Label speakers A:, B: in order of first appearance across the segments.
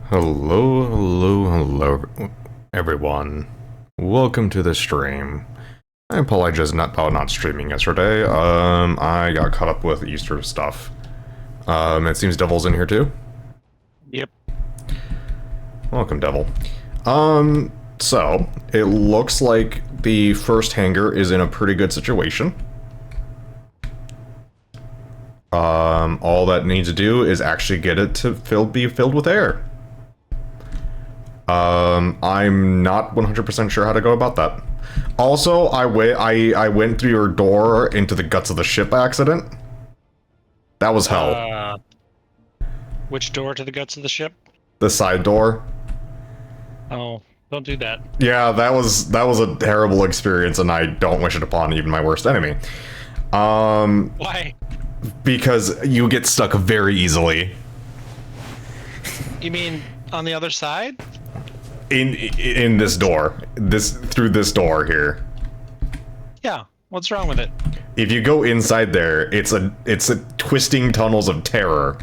A: Hello, everyone. Welcome to the stream. I apologize about not streaming yesterday. I got caught up with Easter stuff. It seems Devil's in here too?
B: Yep.
A: Welcome, Devil. So, it looks like the first hangar is in a pretty good situation. All that needs to do is actually get it to be filled with air. I'm not 100% sure how to go about that. Also, I went through your door into the guts of the ship by accident. That was hell.
B: Which door to the guts of the ship?
A: The side door.
B: Oh, don't do that.
A: Yeah, that was a terrible experience, and I don't wish it upon even my worst enemy.
B: Why?
A: Because you get stuck very easily.
B: You mean on the other side?
A: In this door. Through this door here.
B: Yeah. What's wrong with it?
A: If you go inside there, it's a twisting tunnels of terror.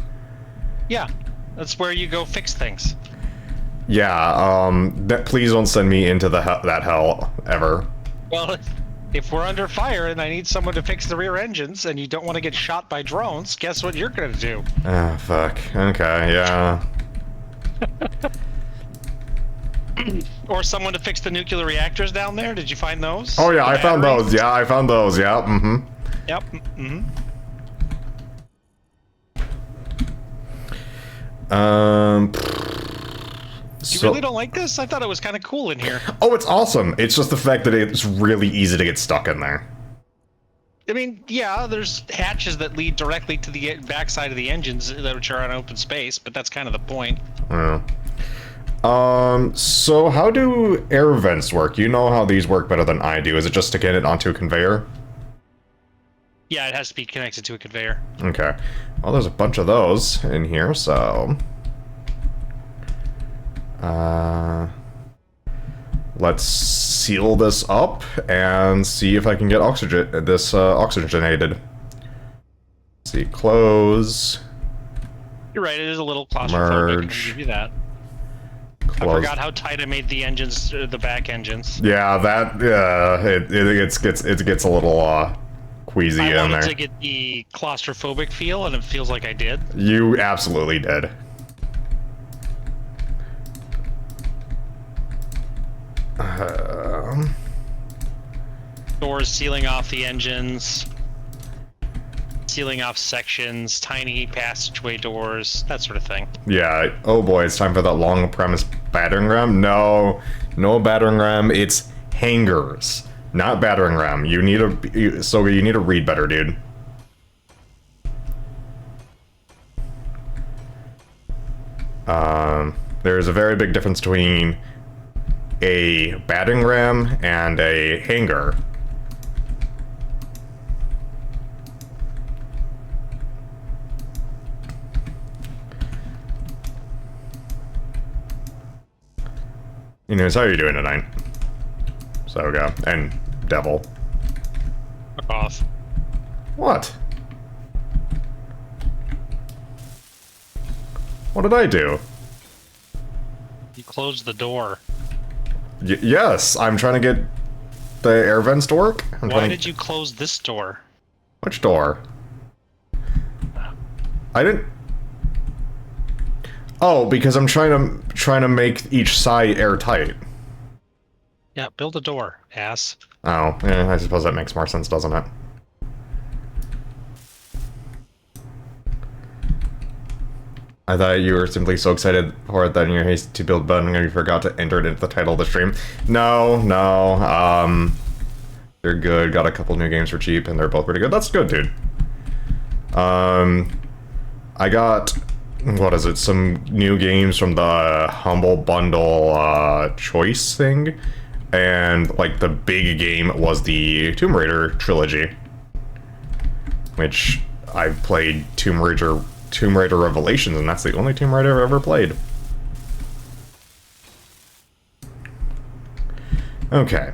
B: Yeah. That's where you go fix things.
A: Yeah, please don't send me into that hell ever.
B: Well, if we're under fire and I need someone to fix the rear engines and you don't want to get shot by drones, guess what you're gonna do?
A: Ah, fuck. Okay, yeah.
B: Or someone to fix the nuclear reactors down there? Did you find those?
A: Oh yeah, I found those. Yeah, I found those. Yeah, mm-hmm.
B: Yep. Mm-hmm. You really don't like this? I thought it was kind of cool in here.
A: Oh, it's awesome. It's just the fact that it's really easy to get stuck in there.
B: I mean, yeah, there's hatches that lead directly to the backside of the engines, which are on open space, but that's kind of the point.
A: Yeah. So how do air vents work? You know how these work better than I do. Is it just to get it onto a conveyor?
B: Yeah, it has to be connected to a conveyor.
A: Okay. Well, there's a bunch of those in here, so... let's seal this up and see if I can get oxygenated. Let's see, close.
B: You're right, it is a little claustrophobic.
A: Merge.
B: I'll give you that.
A: Close.
B: I forgot how tight I made the engines, the back engines.
A: Yeah, it gets a little queasy in there.
B: I wanted to get the claustrophobic feel, and it feels like I did.
A: You absolutely did.
B: Doors sealing off the engines, sealing off sections, tiny passageway doors, that sort of thing.
A: Yeah. Oh boy, it's time for that long premise battering ram. No battering ram. It's hangars, not battering ram. You need to read better, dude. There's a very big difference between a battering ram and a hangar. Anyways, how are you doing tonight? So go. And Devil.
B: Fuck off.
A: What? What did I do?
B: You closed the door.
A: Yes, I'm trying to get the air vents to work.
B: Why did you close this door?
A: Which door? I didn't... Oh, because I'm trying to make each side airtight.
B: Yeah, build a door, ass.
A: Oh, yeah, I suppose that makes more sense, doesn't it? I thought you were simply so excited for it that in your haste to build button you forgot to enter it into the title of the stream. No, they're good. Got a couple new games for cheap, and they're both pretty good. That's good, dude. I got, what is it, some new games from the Humble Bundle choice thing, and like the big game was the Tomb Raider trilogy, which I've played Tomb Raider Revelations, and that's the only Tomb Raider I've ever played. Okay.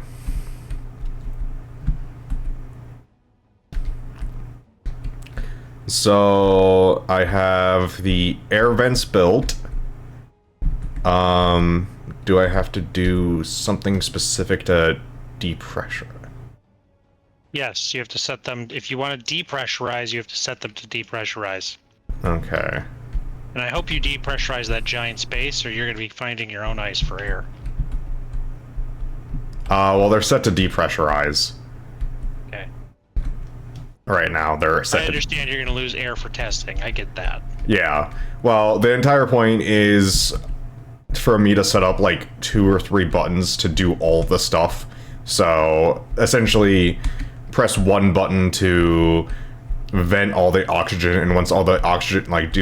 A: So I have the air vents built. Do I have to do something specific to depressure?
B: Yes, you have to set them. If you want to depressurize, you have to set them to depressurize.
A: Okay.
B: And I hope you depressurize that giant space, or you're going to be finding your own ice for air.
A: Well, they're set to depressurize.
B: Okay.
A: Right now, they're set
B: I
A: to...
B: understand you're going to lose air for testing. I get that.
A: Yeah. Well, the entire point is for me to set up, like, 2 or 3 buttons to do all the stuff. So, essentially, press one button to vent all the oxygen, and once all the oxygen, like,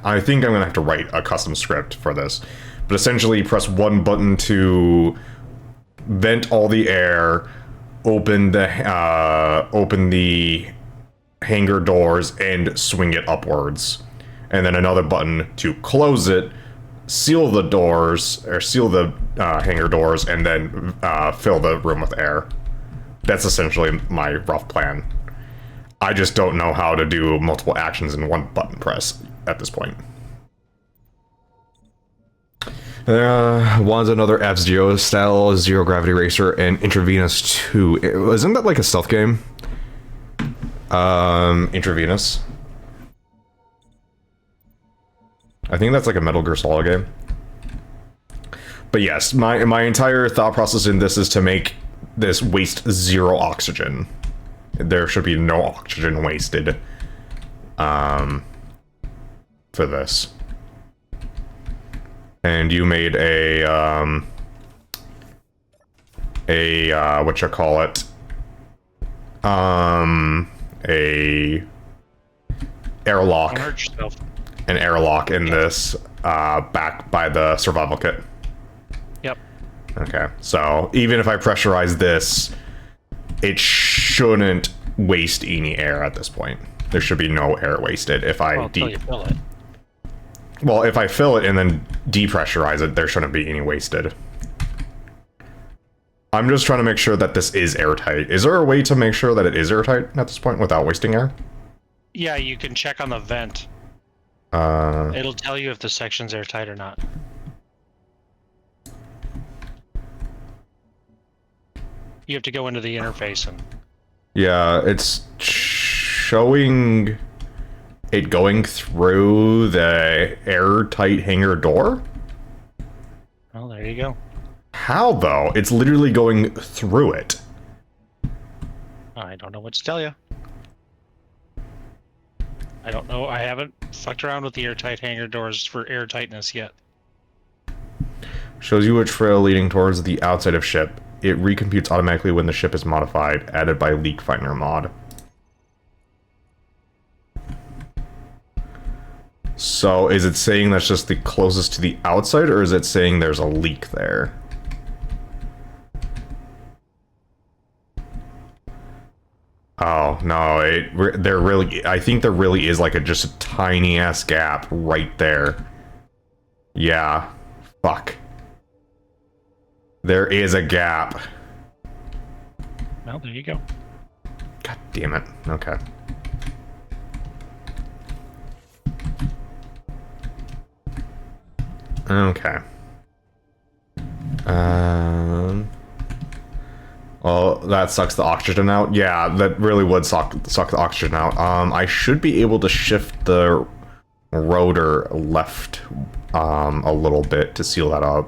A: I think I'm gonna have to write a custom script for this. But essentially, press one button to vent all the air, open the hangar doors, and swing it upwards. And then another button to close it, seal the doors, or seal the hangar doors, and then fill the room with air. That's essentially my rough plan. I just don't know how to do multiple actions in one button press at this point. One's another F-Zero style Zero Gravity Racer, and Intravenous 2. Isn't that like a stealth game? Intravenous. I think that's like a Metal Gear Solid game. But yes, my entire thought process in this is to make this waste 0 oxygen. There should be no oxygen wasted for this. And you made a whatchamacallit, a airlock.
B: Don't hurt yourself.
A: An airlock in this back by the survival kit.
B: Yep.
A: Okay, so even if I pressurize this, it shouldn't waste any air at this point. There should be no air wasted if I
B: Until you fill it.
A: Well, if I fill it and then depressurize it, there shouldn't be any wasted. I'm just trying to make sure that this is airtight. Is there a way to make sure that it is airtight at this point without wasting air?
B: Yeah, you can check on the vent. It'll tell you if the section's airtight or not. You have to go into the interface and...
A: Yeah, it's showing it going through the airtight hangar door?
B: Well, there you go.
A: How, though? It's literally going through it.
B: I don't know what to tell you. I don't know. I haven't fucked around with the airtight hangar doors for airtightness yet.
A: Shows you a trail leading towards the outside of ship. It recomputes automatically when the ship is modified, added by Leak Finder mod. So, is it saying that's just the closest to the outside, or is it saying there's a leak there? Oh, no, I think there really is like just a tiny ass gap right there. Yeah, fuck. There is a gap.
B: Well, there you go.
A: God damn it. Okay. Okay. Well, that sucks the oxygen out. Yeah, that really would suck the oxygen out. I should be able to shift the rotor left a little bit to seal that up.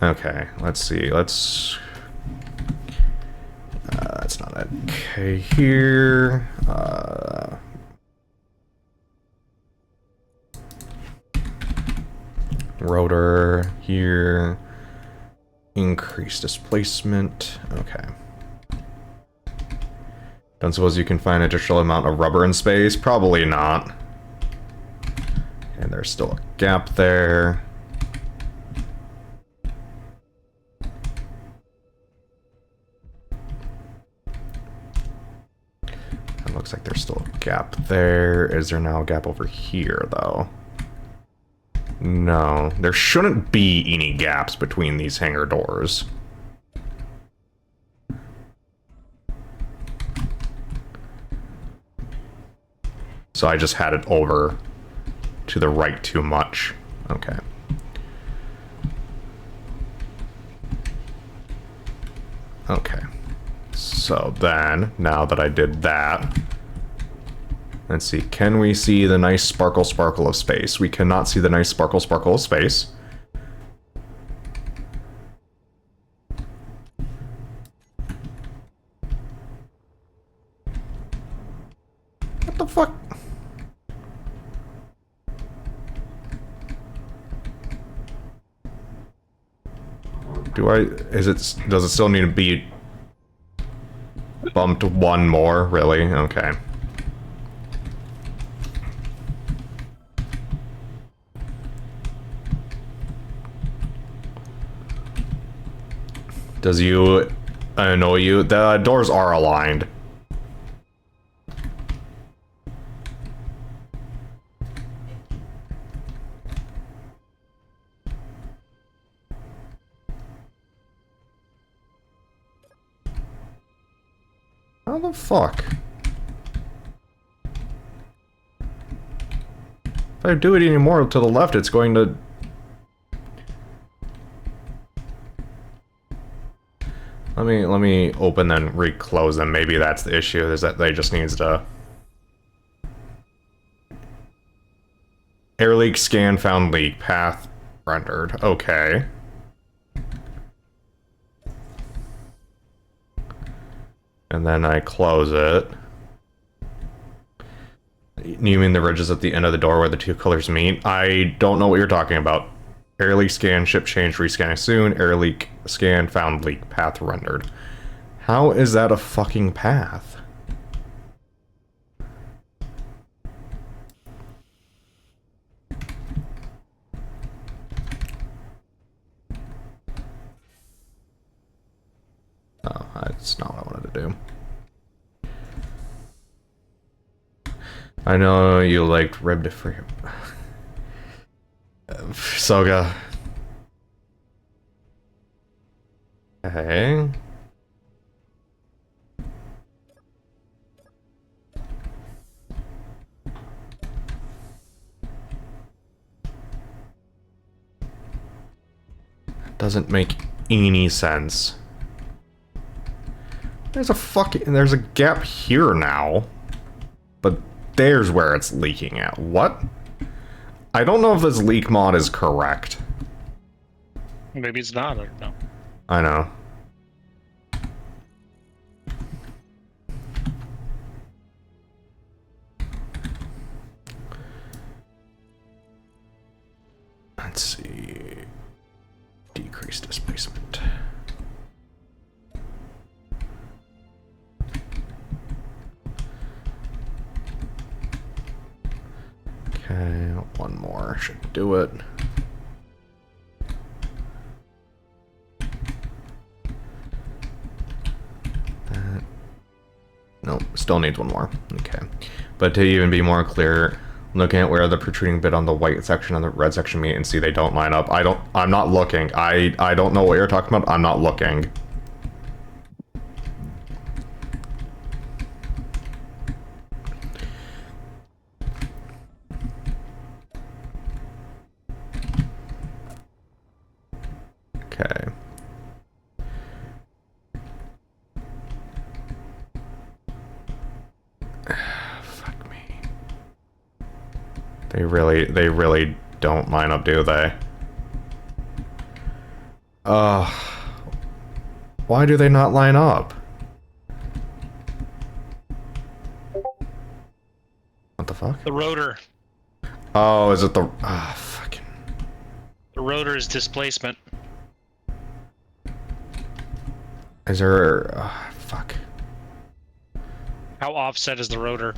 A: Okay, let's see. That's not it. Okay, here. Rotor here. Increase displacement. Okay. Don't suppose you can find an additional amount of rubber in space? Probably not. And there's still a gap there. It looks like there's still a gap there. Is there now a gap over here, though? No, there shouldn't be any gaps between these hangar doors. So I just had it over to the right too much. Okay. Okay. So then, now that I did that, let's see, can we see the nice sparkle sparkle of space? We cannot see the nice sparkle sparkle of space. What the fuck? Does it still need to be bumped one more, really? Okay. Does you annoy you? The doors are aligned. How the fuck? If I do it any more to the left, it's going to... Let me open then reclose them. Maybe that's the issue, is that they just needs to... Air leak scan found leak. Path rendered. Okay. And then I close it. You mean the ridges at the end of the door where the two colors meet? I don't know what you're talking about. Air leak scan, ship change, rescanning soon. Air leak scan, found leak, path rendered. How is that a fucking path? Oh, that's not what I wanted to do. I know you liked ribbed free. Soga. Okay. Doesn't make any sense. There's a gap here now. But there's where it's leaking at. What? I don't know if this leak mod is correct.
B: Maybe it's not, I don't know.
A: I know. Let's see. Decrease displacement. Okay, one more should do it. Nope, still needs one more. Okay. But to even be more clear, looking at where the protruding bit on the white section and the red section meet and see they don't line up. I'm not looking. I don't know what you're talking about. I'm not looking. Okay. Fuck me. They really don't line up, do they? Why do they not line up? What the fuck?
B: The rotor.
A: Oh, is it the... fucking...
B: The rotor is displacement.
A: Is there... fuck.
B: How offset is the rotor?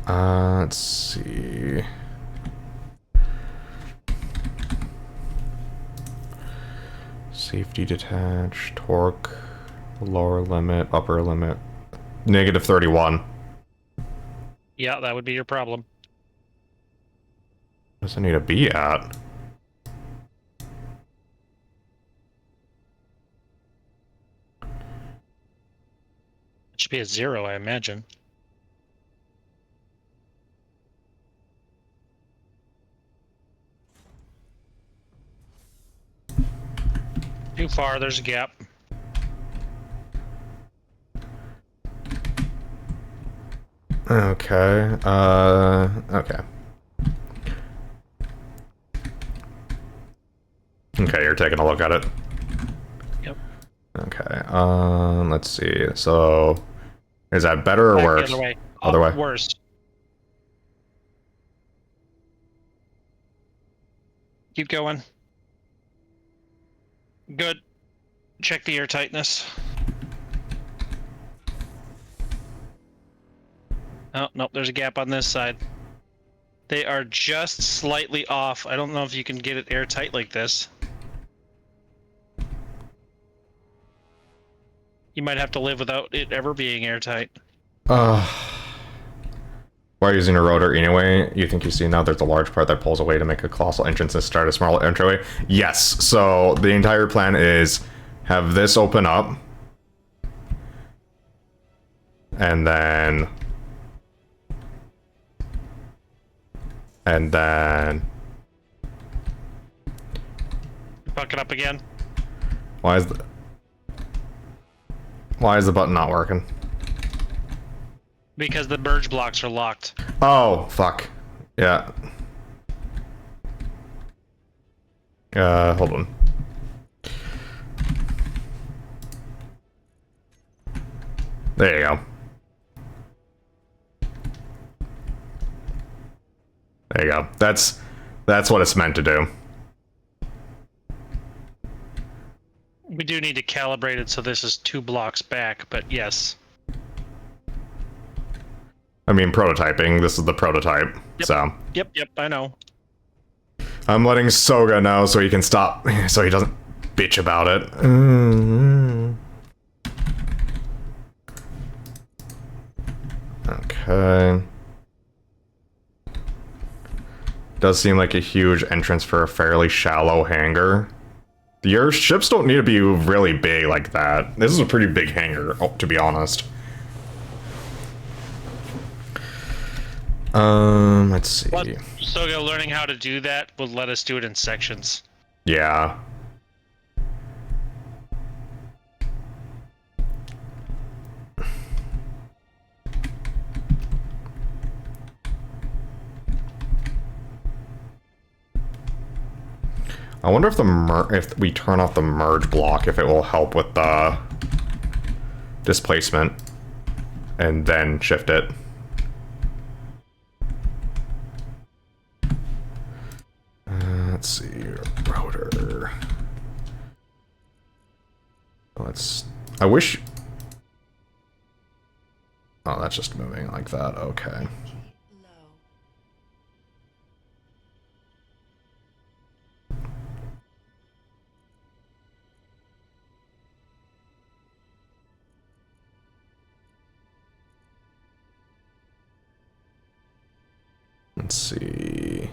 A: Let's see... Safety detached, torque, lower limit, upper limit, negative 31.
B: Yeah, that would be your problem.
A: What does it need to be at?
B: It should be a 0, I imagine. far. There's a gap.
A: Okay. Okay. Okay, you're taking a look at it.
B: Yep.
A: Okay. Let's see. So, is that better or
B: Back
A: worse?
B: the other way.
A: Other way.
B: Worse. Keep going. Good. Check the air tightness. Oh, nope, there's a gap on this side. They are just slightly off. I don't know if you can get it airtight like this. You might have to live without it ever being airtight.
A: Why using a rotor anyway? You think you see now there's a large part that pulls away to make a colossal entrance and start a small entryway? Yes, so the entire plan is have this open up. And then...
B: Fuck it up again.
A: Why is the button not working?
B: Because the merge blocks are locked.
A: Oh, fuck. Yeah. Hold on. There you go. There you go. That's what it's meant to do.
B: We do need to calibrate it so this is 2 blocks back, but yes.
A: I mean, prototyping. This is the prototype,
B: Yep.
A: so.
B: Yep, I know.
A: I'm letting Soga know so he can stop, so he doesn't bitch about it. Okay. Does seem like a huge entrance for a fairly shallow hangar. Your ships don't need to be really big like that. This is a pretty big hangar, to be honest. Let's see.
B: But Soga learning how to do that will let us do it in sections.
A: Yeah. I wonder if if we turn off the merge block, if it will help with the displacement, and then shift it. Let's see, rotor. I wish. Oh, that's just moving like that. Okay. Let's see.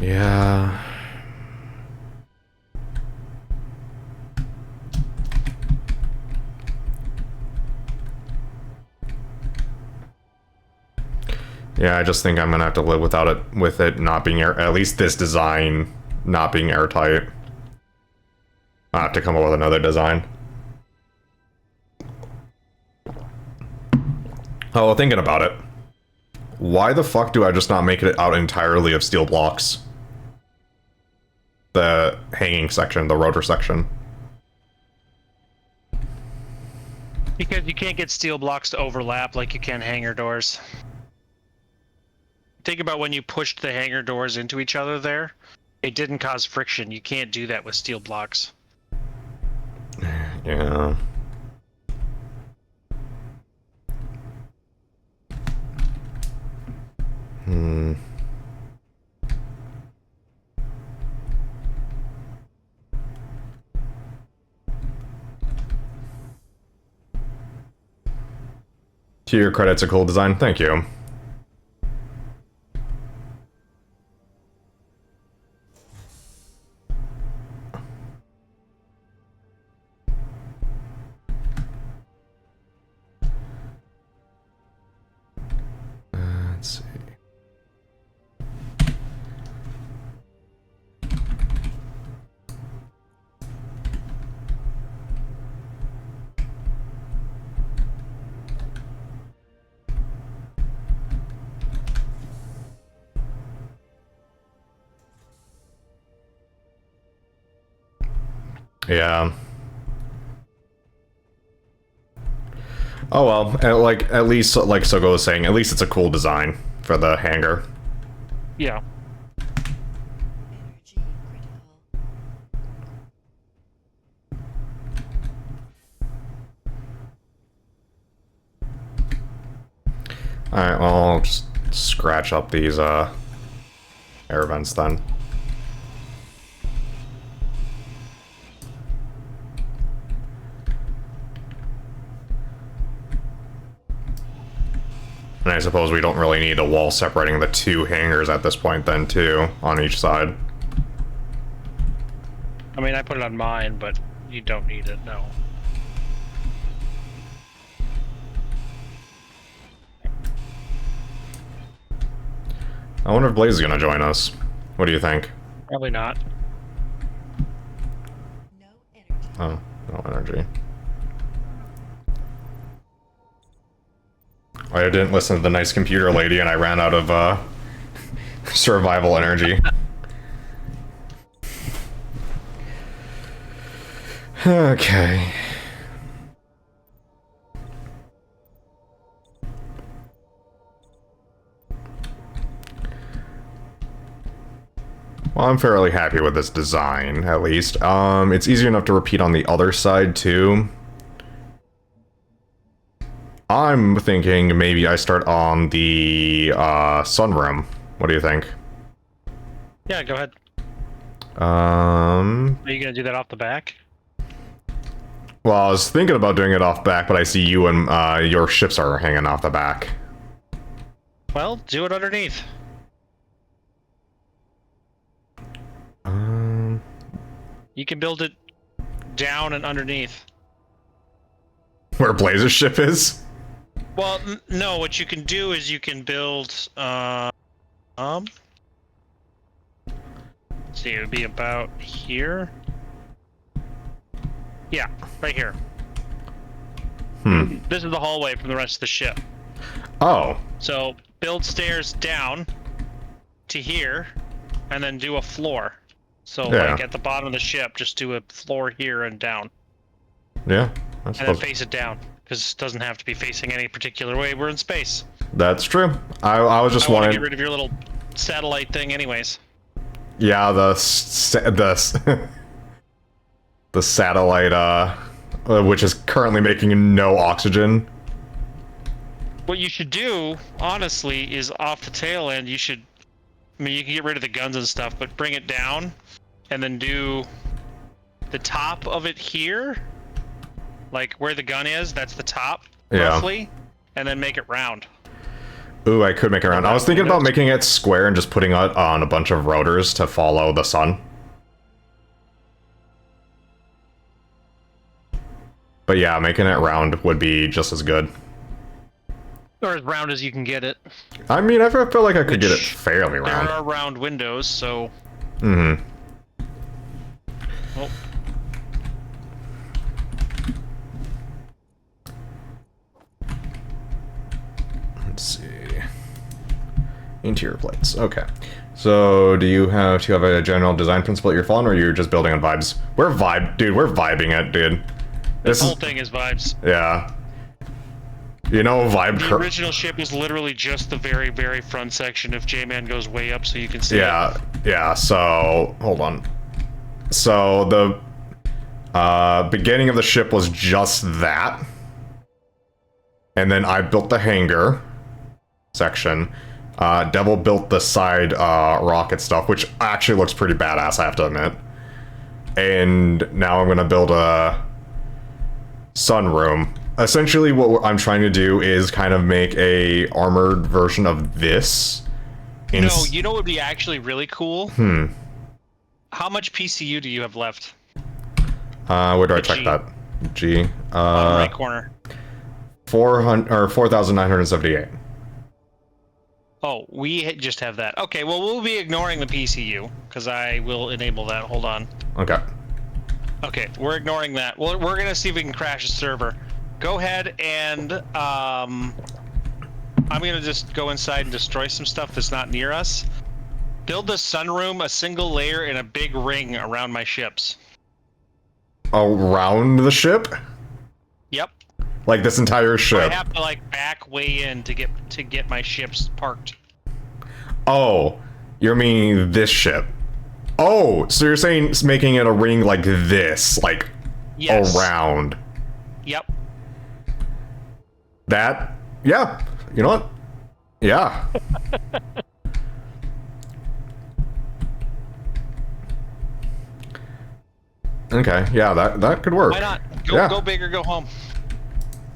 A: Yeah. Yeah, I just think I'm gonna have to live without it, with it not being at least this design not being airtight. I'll have to come up with another design. Oh, well, thinking about it. Why the fuck do I just not make it out entirely of steel blocks? The hanging section, the rotor section.
B: Because you can't get steel blocks to overlap like you can hangar doors. Think about when you pushed the hangar doors into each other there. It didn't cause friction. You can't do that with steel blocks.
A: Yeah. To your credit, it's a cool design. Thank you. Let's see. Yeah. Oh well, like at least like Sogo was saying, at least it's a cool design for the hangar.
B: Yeah.
C: Energy critical.
A: Alright, well, I'll just scratch up these air vents then. And I suppose we don't really need a wall separating the two hangars at this point then, too, on each side.
B: I mean, I put it on mine, but you don't need it, no.
A: I wonder if Blaze is gonna join us. What do you think?
B: Probably not.
C: No energy.
A: Oh, no energy. I didn't listen to the nice computer lady and I ran out of survival energy. Okay. Well, I'm fairly happy with this design, at least. It's easy enough to repeat on the other side, too. I'm thinking maybe I start on the sunroom. What do you think?
B: Yeah, go ahead.
A: Are
B: Are you gonna do that off the back?
A: Well, I was thinking about doing it off back, but I see you and your ships are hanging off the back.
B: Well, do it underneath. You can build it down and underneath.
A: Where Blaze's ship is?
B: Well, no, what you can do is you can build, let's see, it would be about here. Yeah, right here.
A: Hmm.
B: This is the hallway from the rest of the ship.
A: Oh.
B: So, build stairs down to here, and then do a floor. So,
A: Yeah.
B: like, at the bottom of the ship, just do a floor here and down.
A: Yeah. I
B: And then
A: suppose.
B: face it down, because it doesn't have to be facing any particular way. We're in space.
A: That's true. I was just
B: I want to
A: wanting.
B: get rid of your little satellite thing anyways.
A: Yeah, the the satellite, which is currently making no oxygen.
B: What you should do, honestly, is off the tail end, you should... I mean, you can get rid of the guns and stuff, but bring it down, and then do the top of it here. Like, where the gun is, that's the top,
A: Yeah.
B: roughly. And then make it round.
A: Ooh, I could make it around. I was thinking about making it square and just putting it on a bunch of rotors to follow the sun. But yeah, making it round would be just as good.
B: Or as round as you can get it.
A: I mean, I feel like I could get it
B: Which
A: fairly round.
B: There are round windows, so...
A: Mm-hmm.
B: Oh.
A: Let's see. Interior plates. Okay. So, do you have to have a general design principle that you're following, or you're just building on vibes? We're vibing it, dude.
B: This whole thing is vibes.
A: Yeah. You know,
B: The original ship is literally just the very, very front section if J-Man goes way up so you can see it.
A: Yeah, so, hold on. So, the beginning of the ship was just that. And then I built the hangar section. Devil built the side rocket stuff, which actually looks pretty badass, I have to admit. And now I'm gonna build a sunroom. Essentially, what I'm trying to do is kind of make a armored version of this.
B: No, you know what would be actually really cool? How much PCU do you have left?
A: Where do I check
B: G.
A: that? G.
B: Bottom right corner.
A: 4,978.
B: Oh, we just have that. Okay, well, we'll be ignoring the PCU, because I will enable that. Hold on.
A: Okay.
B: Okay, we're ignoring that. Well, we're going to see if we can crash a server. Go ahead and, I'm going to just go inside and destroy some stuff that's not near us. Build the sunroom, a single layer, and a big ring around my ships.
A: around the ship?
B: Yep.
A: Like this entire ship?
B: I have to like back way in to get my ships parked.
A: Oh, you're meaning this ship. Oh, so you're saying it's making it a ring like this, like
B: Yes.
A: around.
B: Yep.
A: That, yeah. You know what? Yeah. Okay, yeah, that could work.
B: Why not?
A: Yeah.
B: Go big or go home.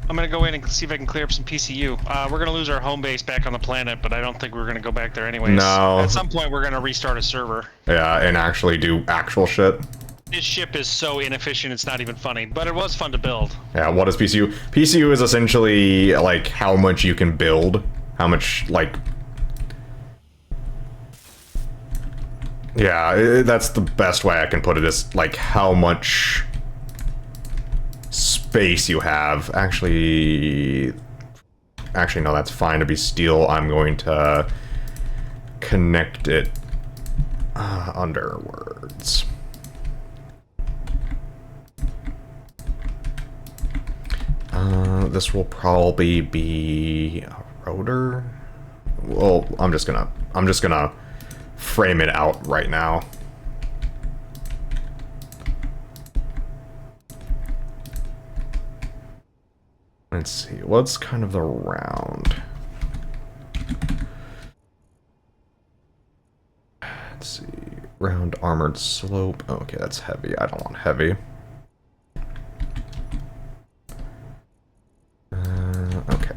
B: I'm gonna go in and see if I can clear up some PCU. We're gonna lose our home base back on the planet, but I don't think we're gonna go back there anyways.
A: No.
B: At some point, we're gonna restart a server.
A: Yeah, and actually do actual shit.
B: This ship is so inefficient, it's not even funny. But it was fun to build.
A: Yeah, what is PCU? PCU is essentially like how much you can build, how much like. Yeah, that's the best way I can put it. Is like how much space you have. Actually, no, that's fine to be steel. I'm going to connect it under words. This will probably be a rotor. Well, I'm just gonna frame it out right now. Let's see, what's kind of the round? Let's see, round armored slope. Okay, that's heavy. I don't want heavy. Okay.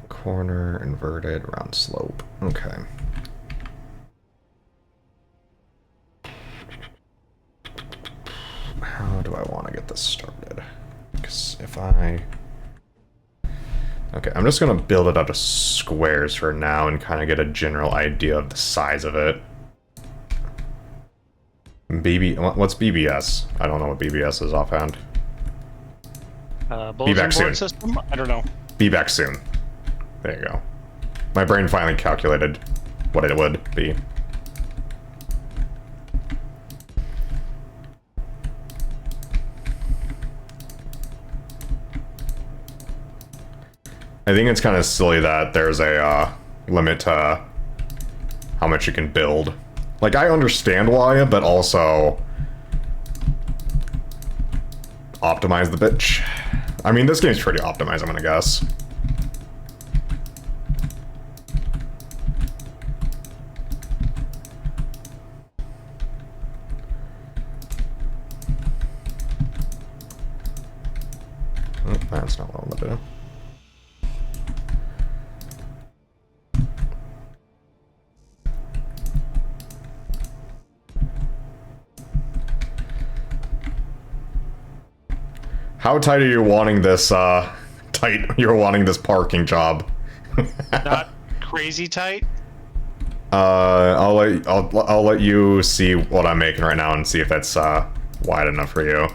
A: Corner, inverted, round slope. Okay. How do I want to get this started? Because if I... Okay, I'm just going to build it out of squares for now and kind of get a general idea of the size of it. What's BBS? I don't know what BBS is offhand.
B: Bulletin
A: back soon.
B: board system? I don't know.
A: Be back soon. There you go. My brain finally calculated what it would be. I think it's kind of silly that there's a limit to how much you can build. Like, I understand why, but also optimize the bitch. I mean, this game's pretty optimized, I'm gonna guess. Oh, that's not what I want to do. How tight are you wanting this, you're wanting this parking job?
B: Not crazy tight?
A: I'll let you see what I'm making right now and see if that's, wide enough for you.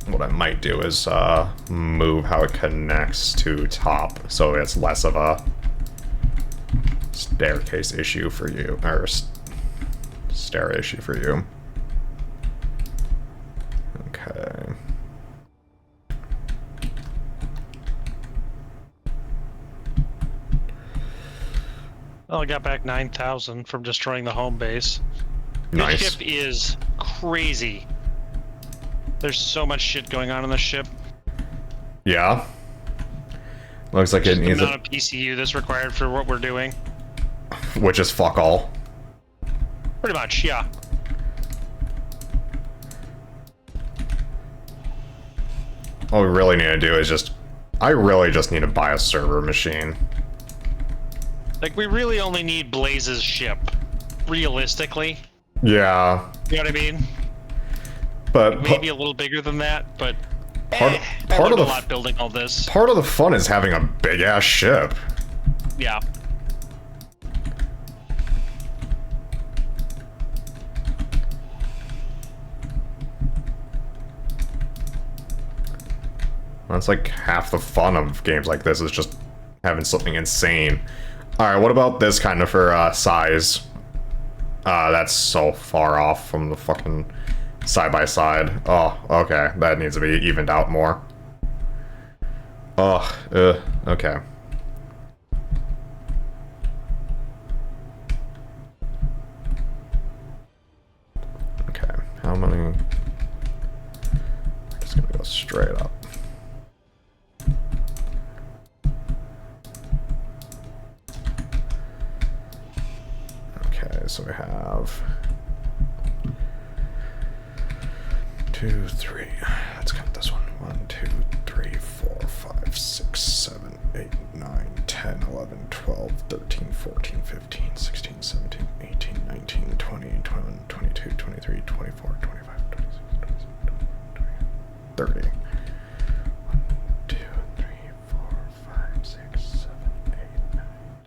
A: What I might do is move how it connects to top, so it's less of a staircase issue for you, or stair issue for you. Okay.
B: Well, I got back 9,000 from destroying the home base.
A: Nice.
B: This ship is crazy. There's so much shit going on in this ship.
A: Yeah. Looks like it
B: The
A: needs
B: amount of PCU that's required for what we're doing.
A: which is fuck all.
B: Pretty much, yeah.
A: All we really need to do is just... I really just need to buy a server machine.
B: Like, we really only need Blaze's ship. Realistically.
A: Yeah.
B: You know what I mean?
A: But
B: Maybe a little bigger than that, but...
A: part
B: I
A: of
B: learned
A: the
B: a lot building all this.
A: part of the fun is having a big ass ship.
B: Yeah.
A: That's like half the fun of games like this, is just having something insane. Alright, what about this kind of for size? That's so far off from the fucking side by side. Oh, okay. That needs to be evened out more. Oh, okay. Okay, how many? I'm just gonna go straight up. Okay, so we have 2, 3. Let's count this one. 1, 2, 3, 4, 5, 6, 7, 8, 9, 10, 11, 12, 13, 14, 15, 16, 17, 18, 19, 20, 21, 22, 23, 24, 25, 26, 27, 28, 30. 1, 2, 3, 4, 5, 6, 7, 8, 9, 10,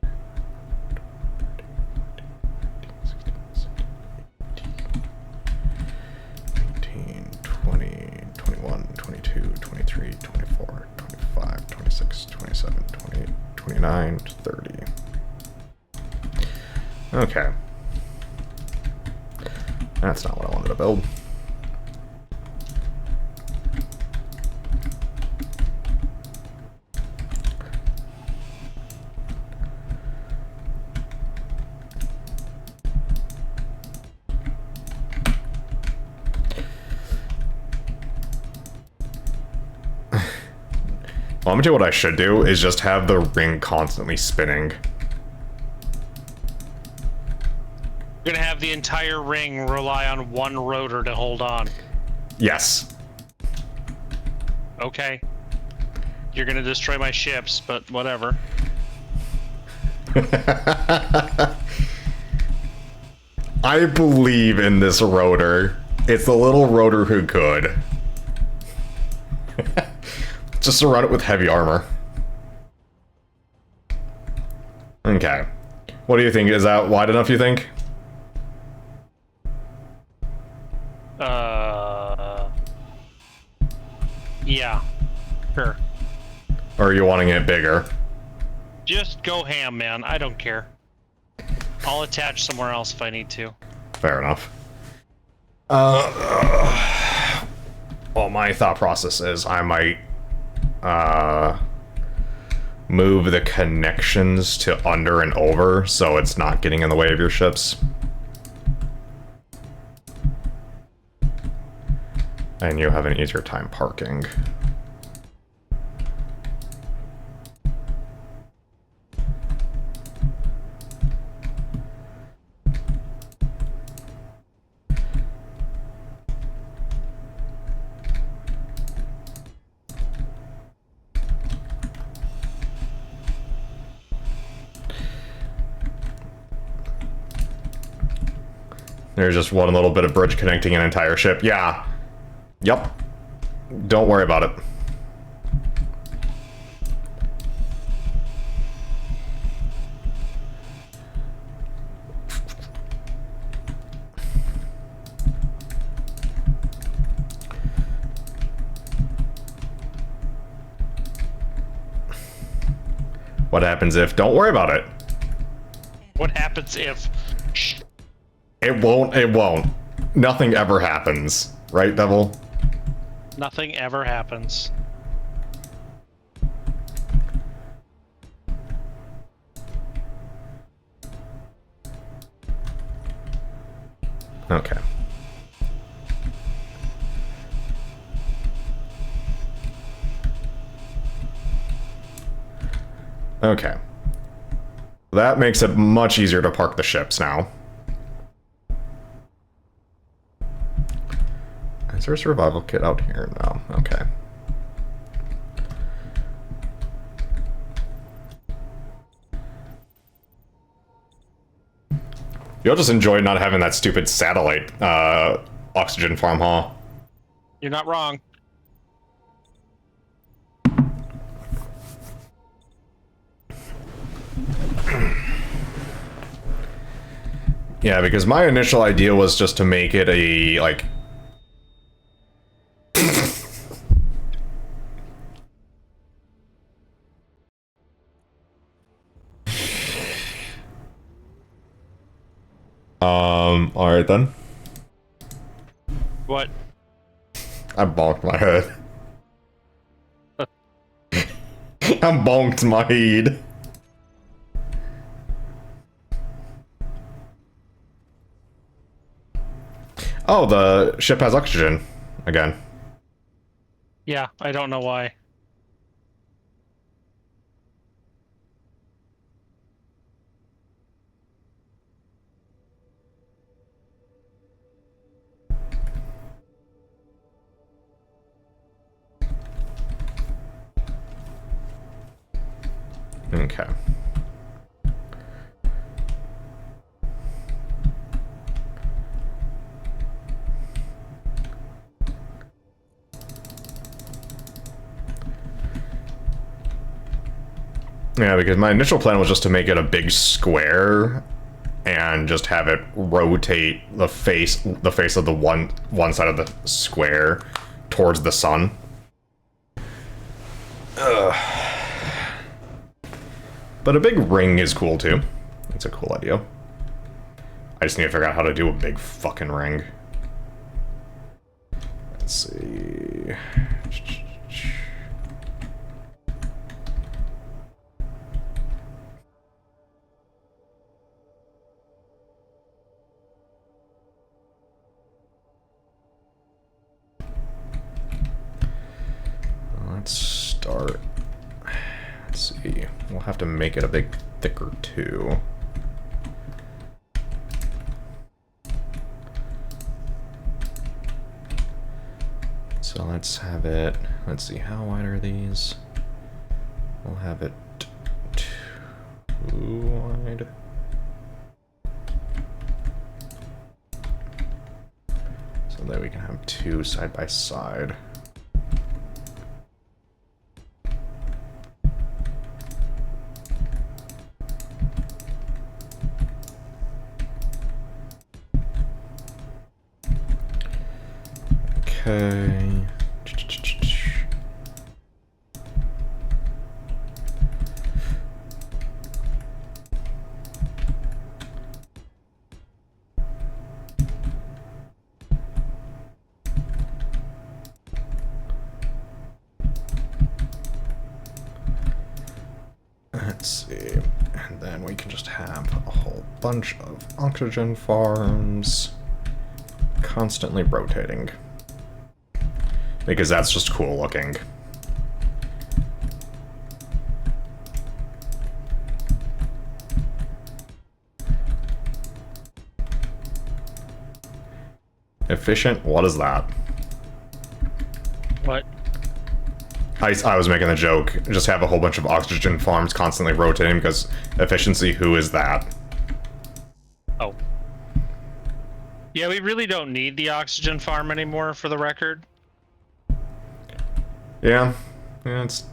A: 18, 20, 21, 22, 23, 24, 25, 26, 27, 28, 29, 30. Okay. That's not what I wanted to build. Well, I'm gonna tell you what I should do is just have the ring constantly spinning.
B: You're gonna have the entire ring rely on one rotor to hold on.
A: Yes.
B: Okay. You're gonna destroy my ships, but whatever.
A: I believe in this rotor. It's the little rotor who could. Just surround it with heavy armor. Okay. What do you think? Is that wide enough, you think?
B: Yeah. Sure.
A: Or are you wanting it bigger?
B: Just go ham, man. I don't care. I'll attach somewhere else if I need to.
A: Fair enough. Well, my thought process is I might move the connections to under and over so it's not getting in the way of your ships. And you have an easier time parking. There's just one little bit of bridge connecting an entire ship. Yeah. Yep. Don't worry about it. What happens if... Don't worry about it.
B: What happens if...
A: It won't. Nothing ever happens. Right, Devil?
B: Nothing ever happens.
A: Okay. Okay. That makes it much easier to park the ships now. Is there a survival kit out here? No. Okay. You'll just enjoy not having that stupid satellite oxygen farm, huh?
B: You're not wrong.
A: Yeah, because my initial idea was just to make it a, like... Alright then.
B: What?
A: I bonked my head. I bonked my head. Oh, the ship has oxygen again.
B: Yeah, I don't know why.
A: Okay. Yeah, because my initial plan was just to make it a big square and just have it rotate the face of the one side of the square towards the sun. But a big ring is cool too. It's a cool idea. I just need to figure out how to do a big fucking ring. Let's see. Let's start. Let's see. We'll have to make it a bit thicker too. So let's have it. Let's see, how wide are these? We'll have it too wide. So that we can have two side by side. Okay. Let's see. And then we can just have a whole bunch of oxygen farms constantly rotating. Because that's just cool looking. Efficient? What is that?
B: What?
A: I was making a joke. Just have a whole bunch of oxygen farms constantly rotating because efficiency, who is that?
B: Oh. Yeah, we really don't need the oxygen farm anymore, for the record.
A: Yeah, it's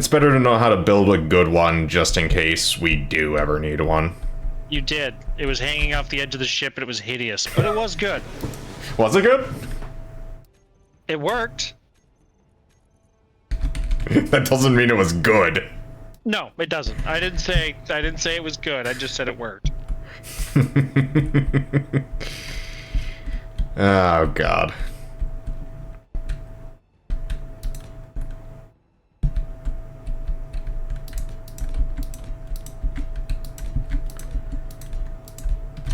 A: better to know how to build a good one just in case we do ever need one.
B: You did. It was hanging off the edge of the ship and it was hideous, but it was good.
A: Was it good?
B: It worked.
A: That doesn't mean it was good.
B: No, it doesn't. I didn't say it was good. I just said it worked.
A: Oh god.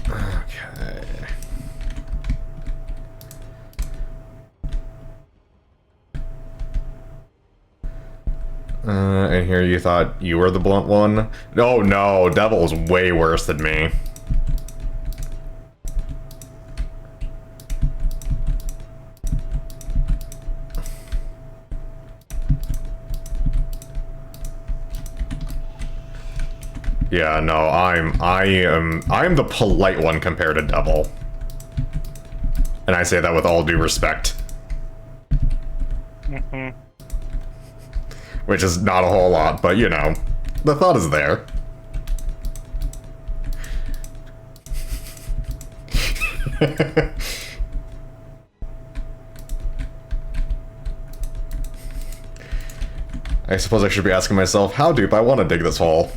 A: Okay. And here you thought you were the blunt one? Oh no, Devil's way worse than me. Yeah, no, I'm the polite one compared to Devil. And I say that with all due respect.
B: Mm-hmm.
A: Which is not a whole lot, but you know, the thought is there. I suppose I should be asking myself, how deep I want to dig this hole.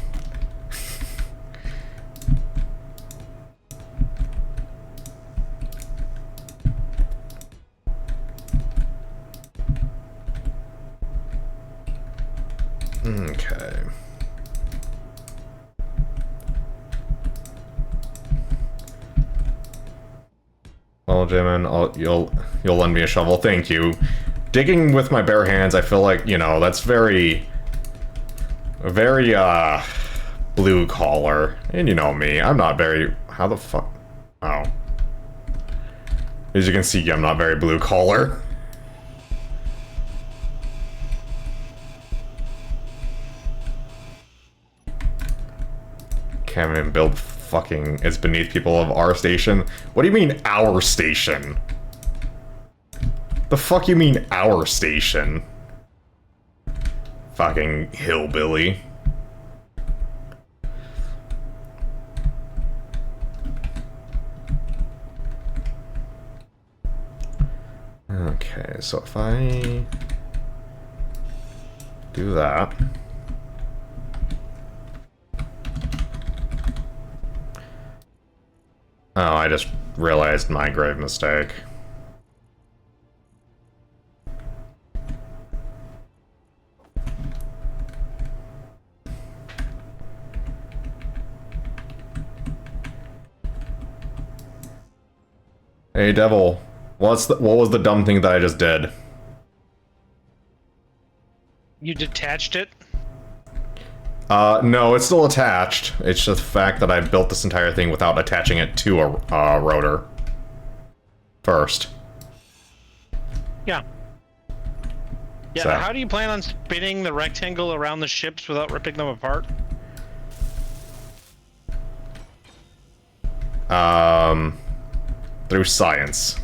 A: Okay. Well, Jamin, you'll lend me a shovel. Thank you. Digging with my bare hands, I feel like, you know, that's very blue collar. And you know me, I'm not very... How the fuck? Oh. As you can see, I'm not very blue collar. Can't even build fucking... It's beneath people of our station. What do you mean, our station? The fuck you mean, our station? Fucking hillbilly. Okay, so if I do that... Oh, I just realized my grave mistake. Hey, Devil. What was the dumb thing that I just did?
B: You detached it?
A: No, it's still attached. It's just the fact that I built this entire thing without attaching it to a rotor. First.
B: Yeah. Yeah,
A: So.
B: how do you plan on spinning the rectangle around the ships without ripping them apart?
A: Through science.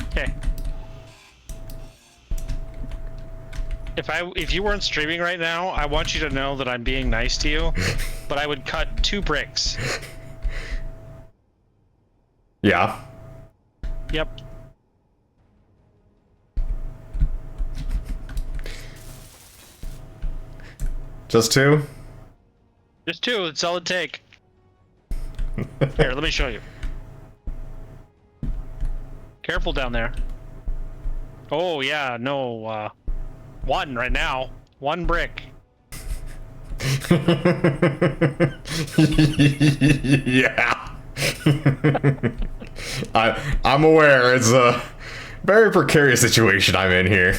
B: Okay. If you weren't streaming right now, I want you to know that I'm being nice to you, but I would cut 2 bricks.
A: Yeah.
B: Yep.
A: Just 2?
B: Just 2, it's all it take. Here, let me show you. Careful down there. Oh yeah, no, 1 right now. 1 brick.
A: Yeah. I'm aware it's a very precarious situation I'm in here.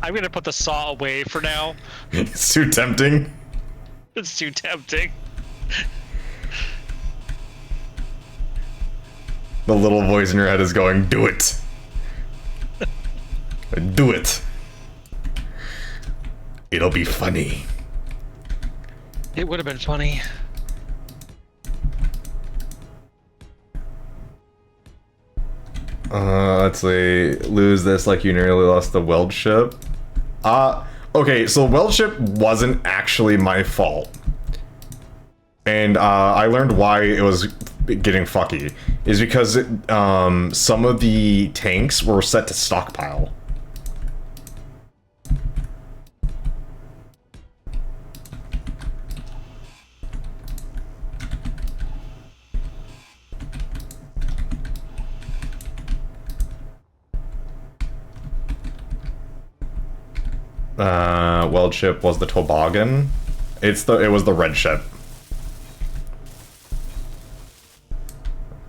B: I'm gonna put the saw away for now.
A: It's too tempting.
B: It's too tempting.
A: The little voice in your head is going, do it. Do it. It'll be funny.
B: It would have been funny.
A: Let's see. Lose this like you nearly lost the weld ship. Okay, so weld ship wasn't actually my fault. And I learned why it was getting fucky. Is because some of the tanks were set to stockpile. Weld ship was the toboggan. It was the red ship.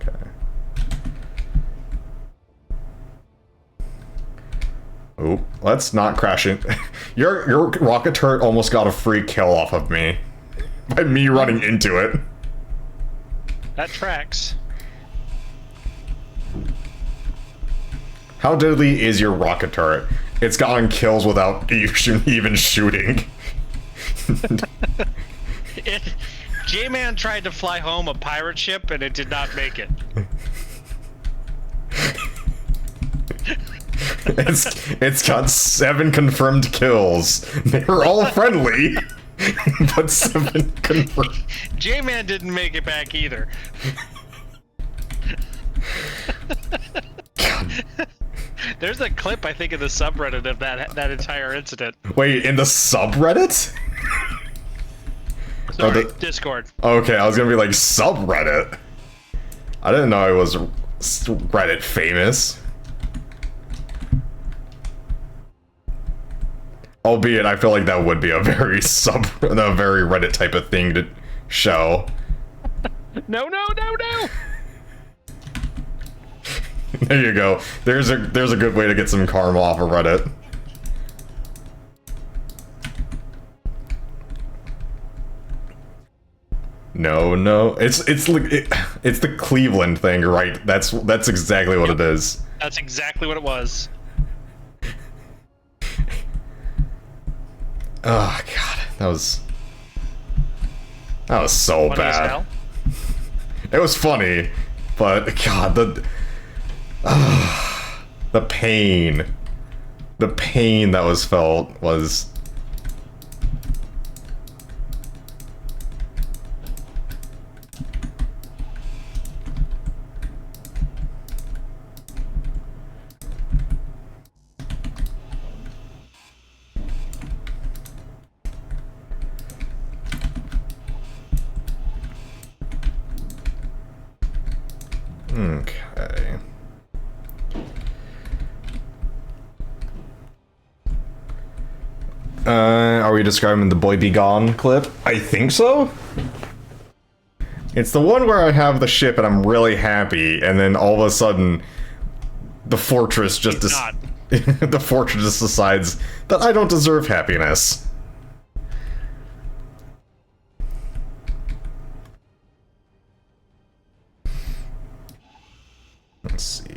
A: Okay. Oh, let's not crash it. Your rocket turret almost got a free kill off of me by me running into it.
B: That tracks.
A: How deadly is your rocket turret? It's gotten kills without you even shooting.
B: J-Man tried to fly home a pirate ship and it did not make it.
A: It's got 7 confirmed kills. They were all friendly, but 7 confirmed.
B: J-Man didn't make it back either. There's a clip, I think, in the subreddit of that entire incident.
A: Wait, in the subreddit?
B: Sorry, Discord.
A: Okay, I was gonna be like, subreddit? I didn't know it was Reddit famous. Albeit, I feel like that would be a very a very Reddit type of thing to show.
B: No, no, no, no!
A: There you go. There's a good way to get some karma off of Reddit. No, no. It's the Cleveland thing, right? That's exactly what it is.
B: That's exactly what it was.
A: Oh god, that was so
B: Funny as
A: bad.
B: hell.
A: It was funny, but god, the pain that was felt was. Okay. Are we describing the Boy Be Gone clip? I think so. It's the one where I have the ship and I'm really happy, and then all of a sudden, the fortress just the fortress just decides that I don't deserve happiness. Let's see.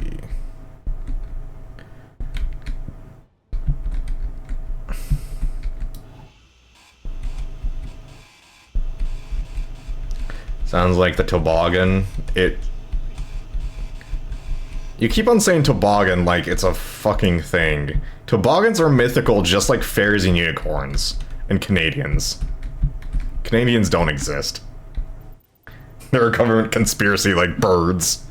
A: Sounds like the toboggan. You keep on saying toboggan like it's a fucking thing. Toboggans are mythical just like fairies and unicorns. And Canadians. Canadians don't exist. They're a government conspiracy like birds.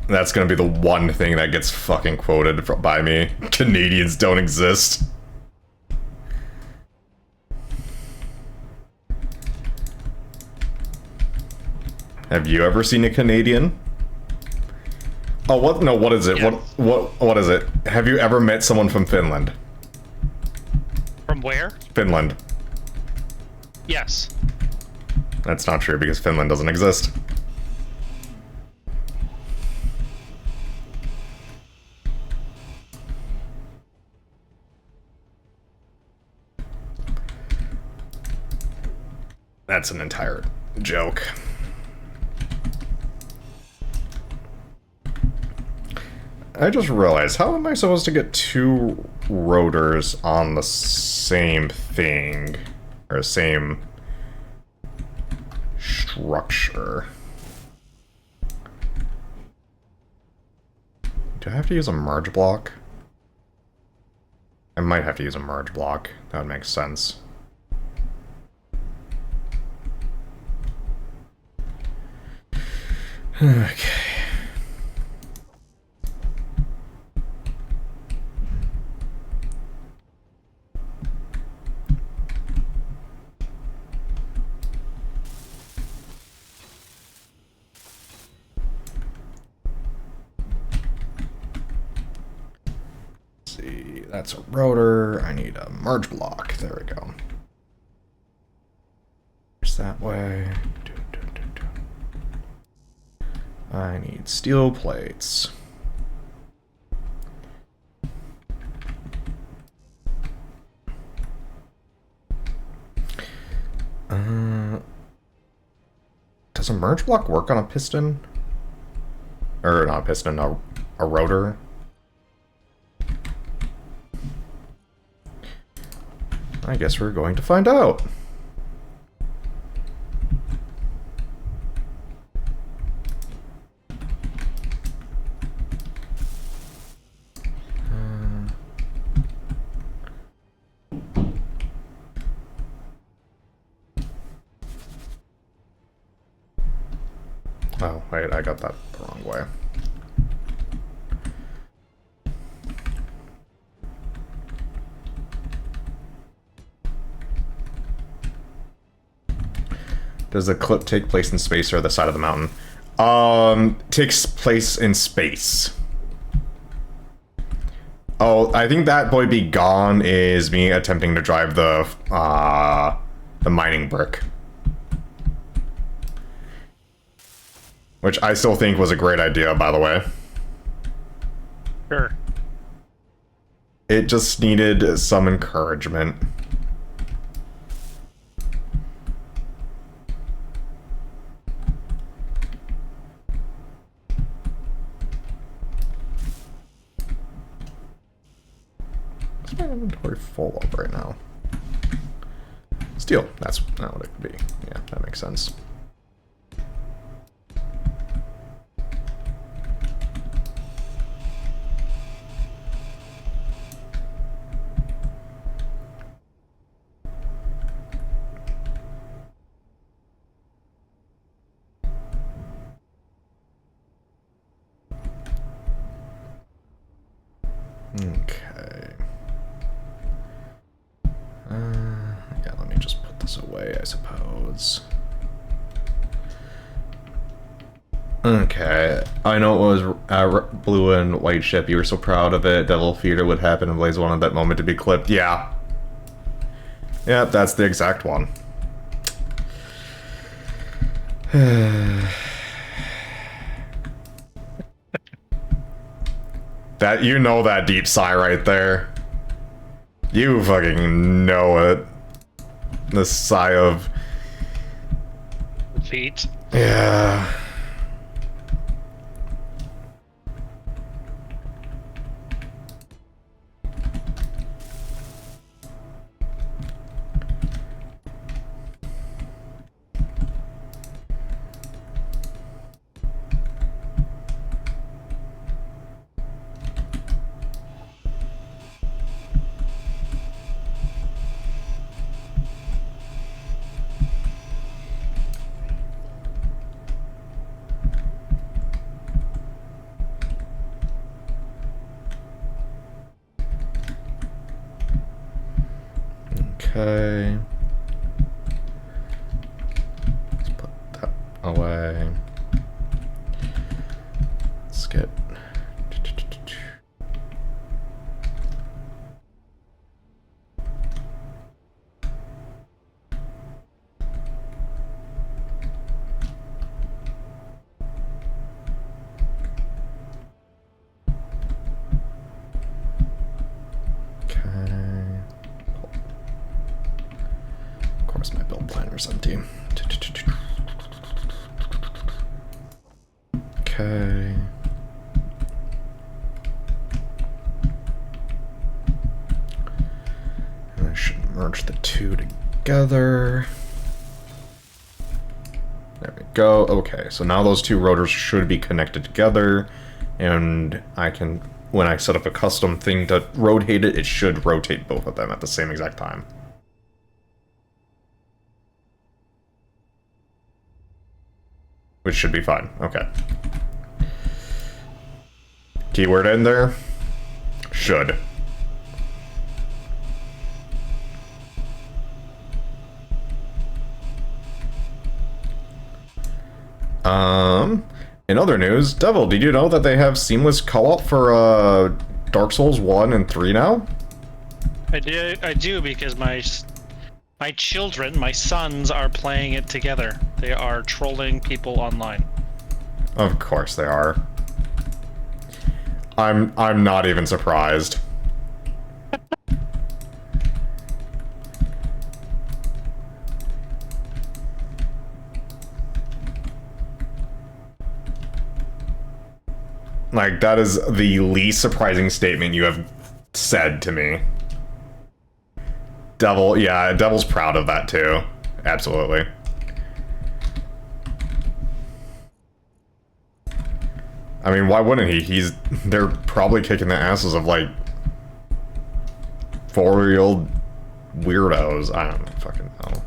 A: That's gonna be the one thing that gets fucking quoted by me. Canadians don't exist. Have you ever seen a Canadian? Oh, what? No, what is it?
B: Yeah.
A: What is it? Have you ever met someone from Finland?
B: From where?
A: Finland.
B: Yes.
A: That's not true because Finland doesn't exist. That's an entire joke. I just realized, how am I supposed to get two rotors on the same thing? Or same structure? Do I have to use a merge block? I might have to use a merge block. That would make sense. Okay. Let's see, that's a rotor. I need a merge block. There we go. It's that way. I need steel plates. Does a merge block work on a piston? Or not a piston, a rotor? I guess we're going to find out. Oh, wait, I got that the wrong way. Does the clip take place in space or the side of the mountain? Takes place in space. Oh, I think that boy be gone is me attempting to drive the mining brick. Which I still think was a great idea, by the way.
B: Sure.
A: It just needed some encouragement. Is my inventory full up right now? Steel, that's not what it could be. Yeah, that makes sense. Okay. Yeah, let me just put this away, I suppose. Okay, I know it was a blue and white ship. You were so proud of it. Devil Feeder would happen, and Blaze wanted that moment to be clipped. Yeah. Yeah, that's the exact one. That, you know that deep sigh right there. You fucking know it. The sigh of...
B: Feet.
A: Yeah. Okay. Let's put that away. Let's get... My build planner's empty. Okay. And I should merge the two together. There we go. Okay, so now those two rotors should be connected together, and I can, when I set up a custom thing to rotate it, it should rotate both of them at the same exact time. Which should be fine. Okay. Keyword in there? Should. In other news, Devil, did you know that they have seamless co-op for Dark Souls 1 and 3 now?
B: I do because my children, my sons, are playing it together. They are trolling people online.
A: Of course they are. I'm not even surprised. Like, that is the least surprising statement you have said to me. Devil, yeah, Devil's proud of that too. Absolutely. I mean, why wouldn't he? They're probably kicking the asses of, like, 4-year-old weirdos. I don't fucking know.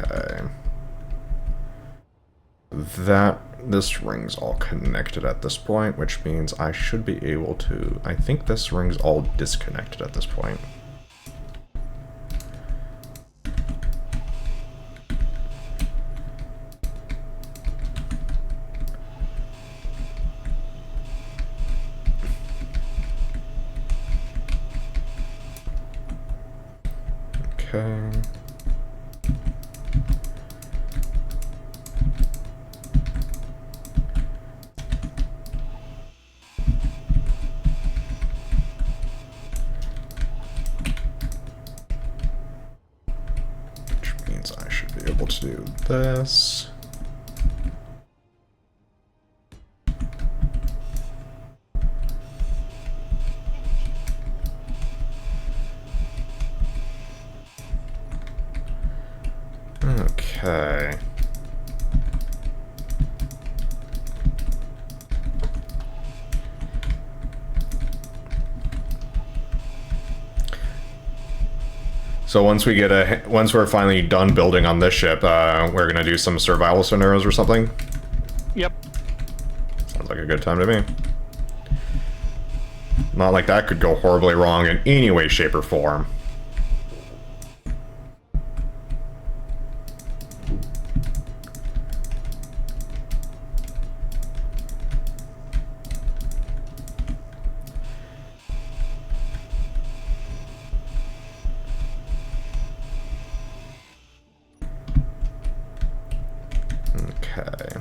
A: Okay. This ring's all connected at this point, which means I should be able to... I think this ring's all disconnected at this point. Okay. Which means I should be able to do this. Okay. So once we're finally done building on this ship, we're gonna do some survival scenarios or something.
B: Yep.
A: Sounds like a good time to me. Not like that could go horribly wrong in any way, shape, or form. Okay.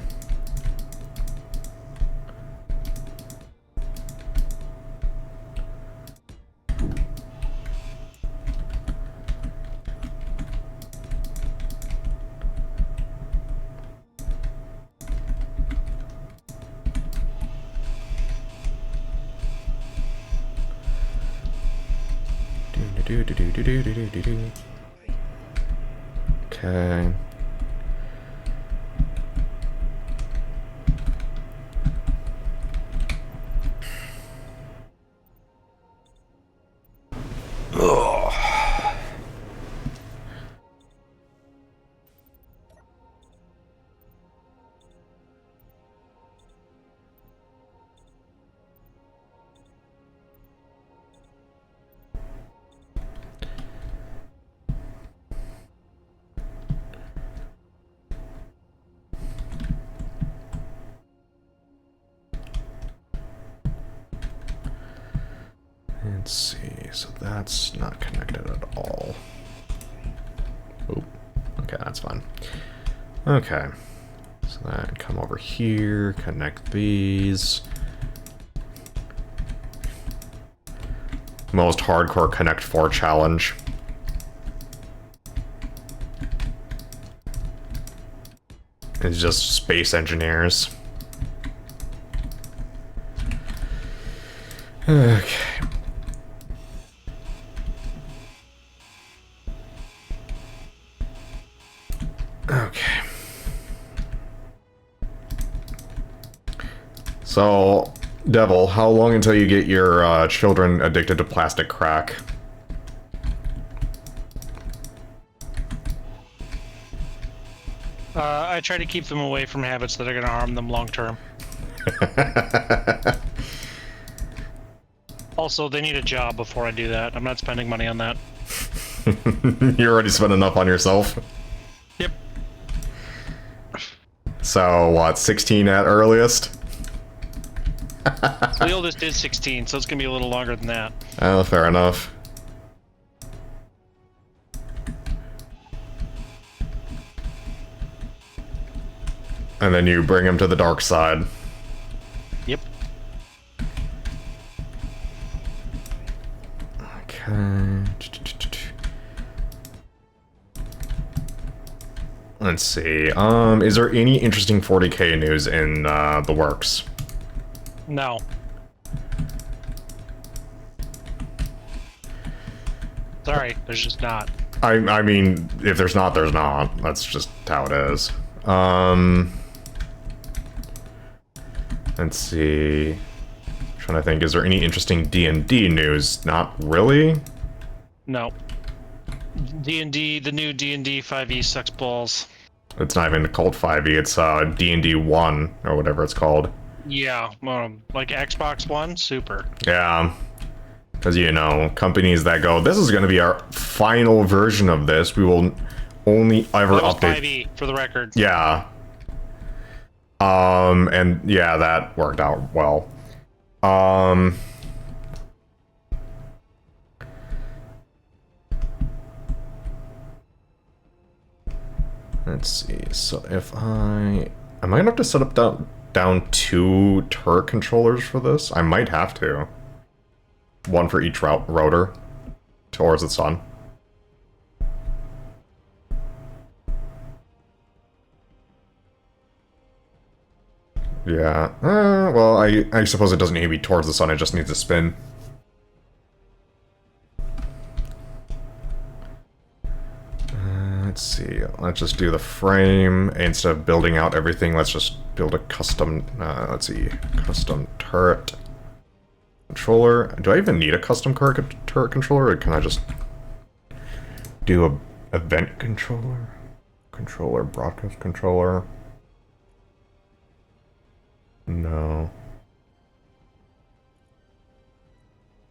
A: Okay. Let's see, so that's not connected at all. Oh, okay, that's fine. Okay, so then come over here, connect these. Most hardcore Connect 4 challenge. It's just space engineers. Okay. Okay. So, Devil, how long until you get your children addicted to plastic crack?
B: I try to keep them away from habits that are going to harm them long term. Also, they need a job before I do that. I'm not spending money on that.
A: You already spent enough on yourself.
B: Yep.
A: So, what, 16 at earliest?
B: The oldest is 16, so it's going to be a little longer than that.
A: Oh, fair enough. And then you bring him to the dark side.
B: Yep.
A: Okay. Let's see. Is there any interesting 40K news in the works?
B: No. Sorry, there's just not.
A: I mean, if there's not, there's not. That's just how it is. Let's see. Trying to think, is there any interesting D&D news? Not really.
B: No. D&D, the new D&D 5e sucks balls.
A: It's not even called 5e, it's D&D 1, or whatever it's called.
B: Yeah, like Xbox One, super.
A: Yeah. Because, you know, companies that go, this is going to be our final version of this, we will only ever
B: That was
A: update.
B: 5e, for the record.
A: Yeah. And yeah, that worked out well. Let's see. So if am I gonna have to set up down 2 turret controllers for this? I might have to. One for each rotor towards the sun. Yeah. Well, I suppose it doesn't need to be towards the sun. It just needs to spin. Let's see. Let's just do the frame instead of building out everything. Let's just build a custom. Let's see, custom turret controller. Do I even need a custom turret controller, or can I just do a event controller? Controller, broadcast controller. No.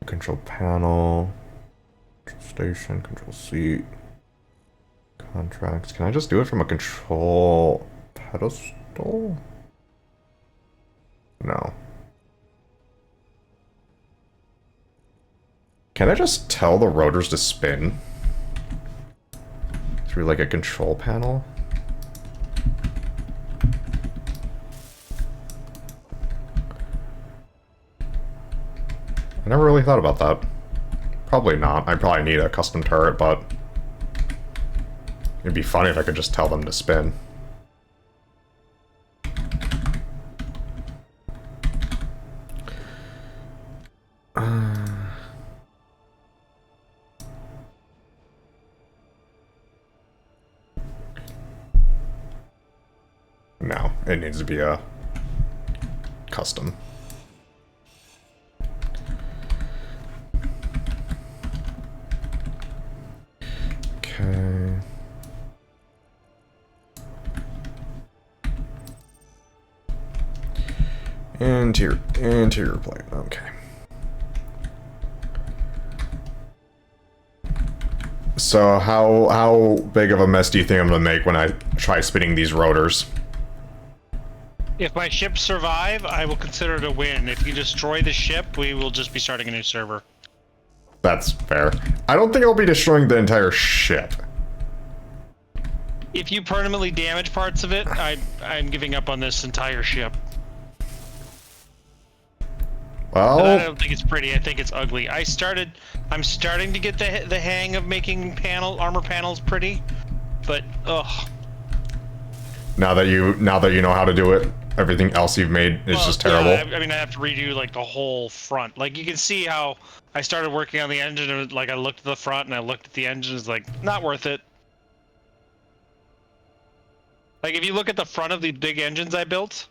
A: Control panel. Control station. Control seat. Contracts. Can I just do it from a control pedestal? No. Can I just tell the rotors to spin through like a control panel? I never really thought about that. Probably not. I probably need a custom turret, but it'd be funny if I could just tell them to spin. No, it needs to be a custom. Okay. Interior plate, okay. So how big of a mess do you think I'm gonna make when I try spinning these rotors?
B: If my ships survive, I will consider it a win. If you destroy the ship, we will just be starting a new server.
A: That's fair. I don't think I'll be destroying the entire ship.
B: If you permanently damage parts of it, I'm giving up on this entire ship.
A: Well,
B: And I don't think it's pretty. I think it's ugly. I'm starting to get the hang of making armor panels pretty, but ugh.
A: now that you know how to do it, everything else you've made is just terrible.
B: Yeah, I mean, I have to redo like the whole front. Like you can see how I started working on the engine, and like I looked at the front and I looked at the engine, it's like not worth it. Like if you look at the front of the big engines I built,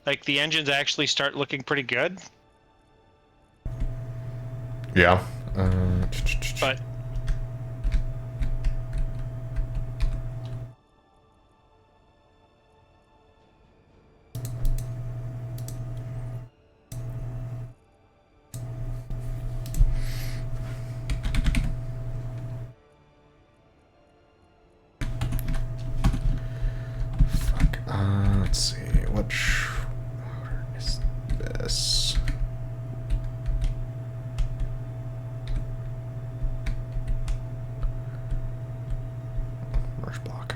B: like the engines actually start looking pretty good.
A: Yeah.
B: But
A: Fuck. Let's see. Which is this? Merge block.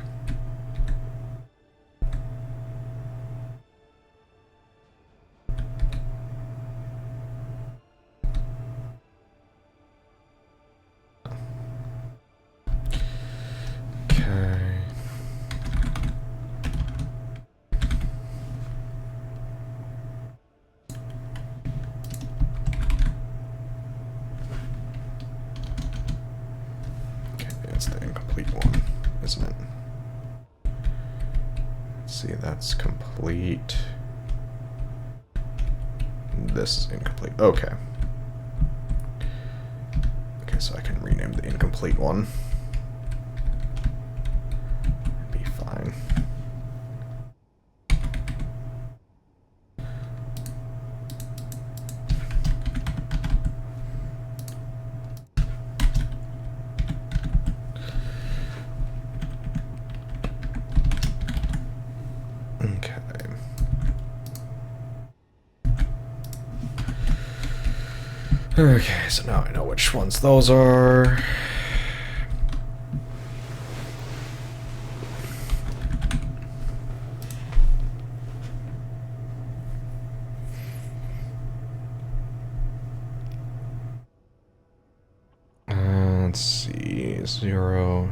A: Okay. Okay, it's the incomplete one, isn't it? Let's see, that's complete. This is incomplete. Okay. Okay, so I can rename the incomplete one. Okay, so now I know which ones those are. Let's see, 0.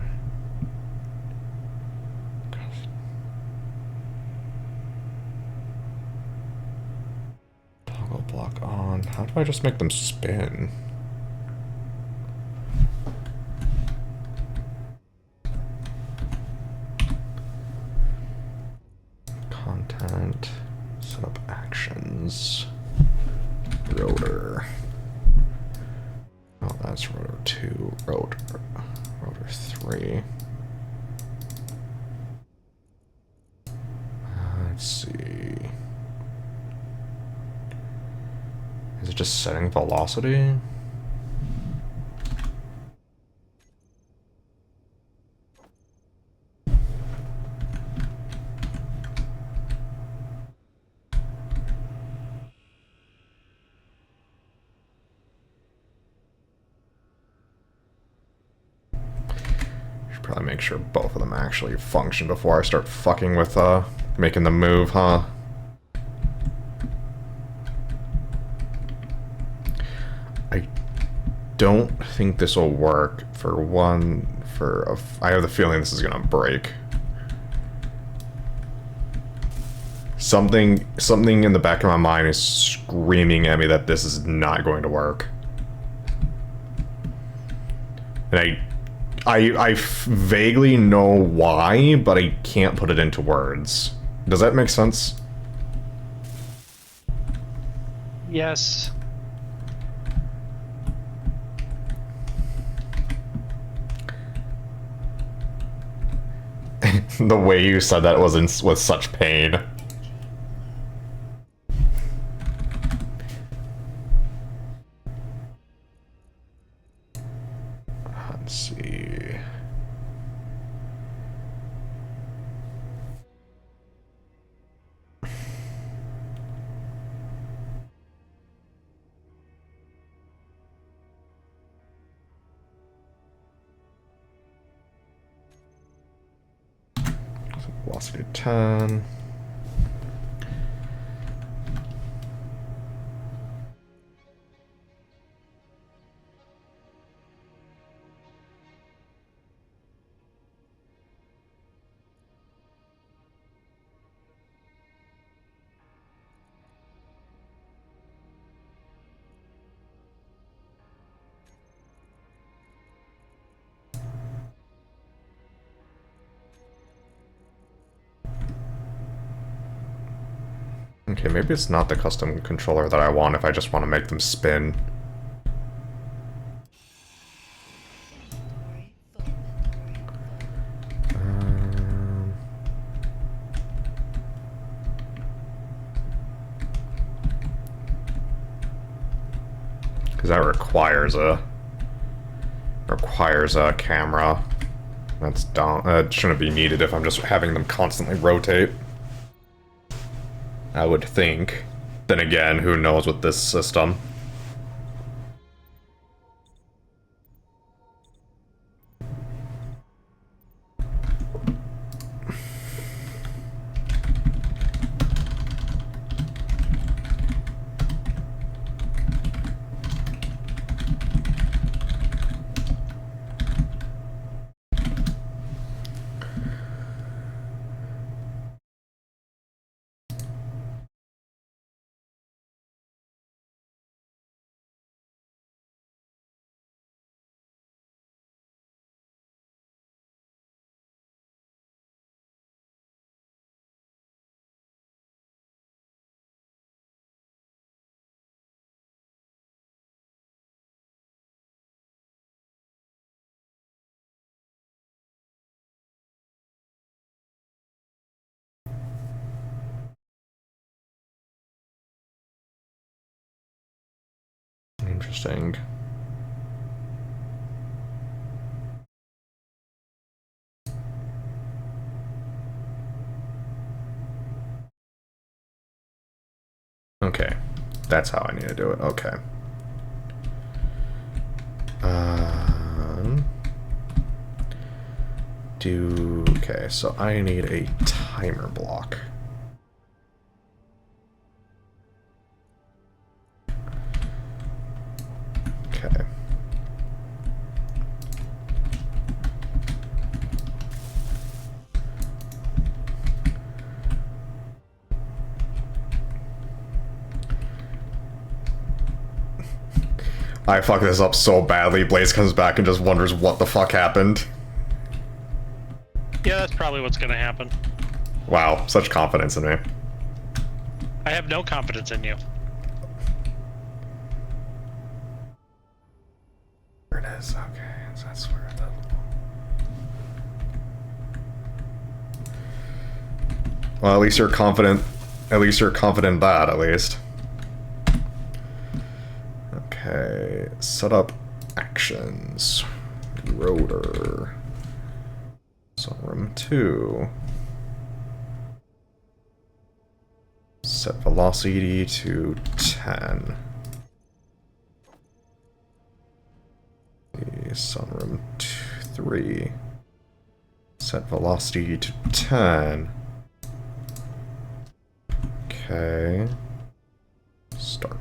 A: Toggle block on. How do I just make them spin? Content, set up actions, rotor. Oh, that's rotor 2, rotor 3. Let's see. Is it just setting velocity? Should probably make sure both of them actually function before I start fucking with making the move, huh? I don't think this will work for one. I have the feeling this is gonna break. Something in the back of my mind is screaming at me that this is not going to work. And I vaguely know why, but I can't put it into words. Does that make sense?
B: Yes.
A: The way you said that was with such pain. Let's see. Velocity 10. Okay, maybe it's not the custom controller that I want if I just want to make them spin. Because that requires a camera. That's dumb. That shouldn't be needed if I'm just having them constantly rotate. I would think. Then again, who knows with this system? Interesting. Okay. That's how I need to do it. Okay. Okay, so I need a timer block. Okay. I fuck this up so badly, Blaze comes back and just wonders what the fuck happened.
B: Yeah, that's probably what's gonna happen.
A: Wow, such confidence in me.
B: I have no confidence in you.
A: There it is, okay, so that's where the... Well, at least you're confident. At least you're confident in that, at least. Okay, set up actions. Rotor. Sunroom 2. Set velocity to 10. Sunroom 3. Set velocity to 10. Okay. Start.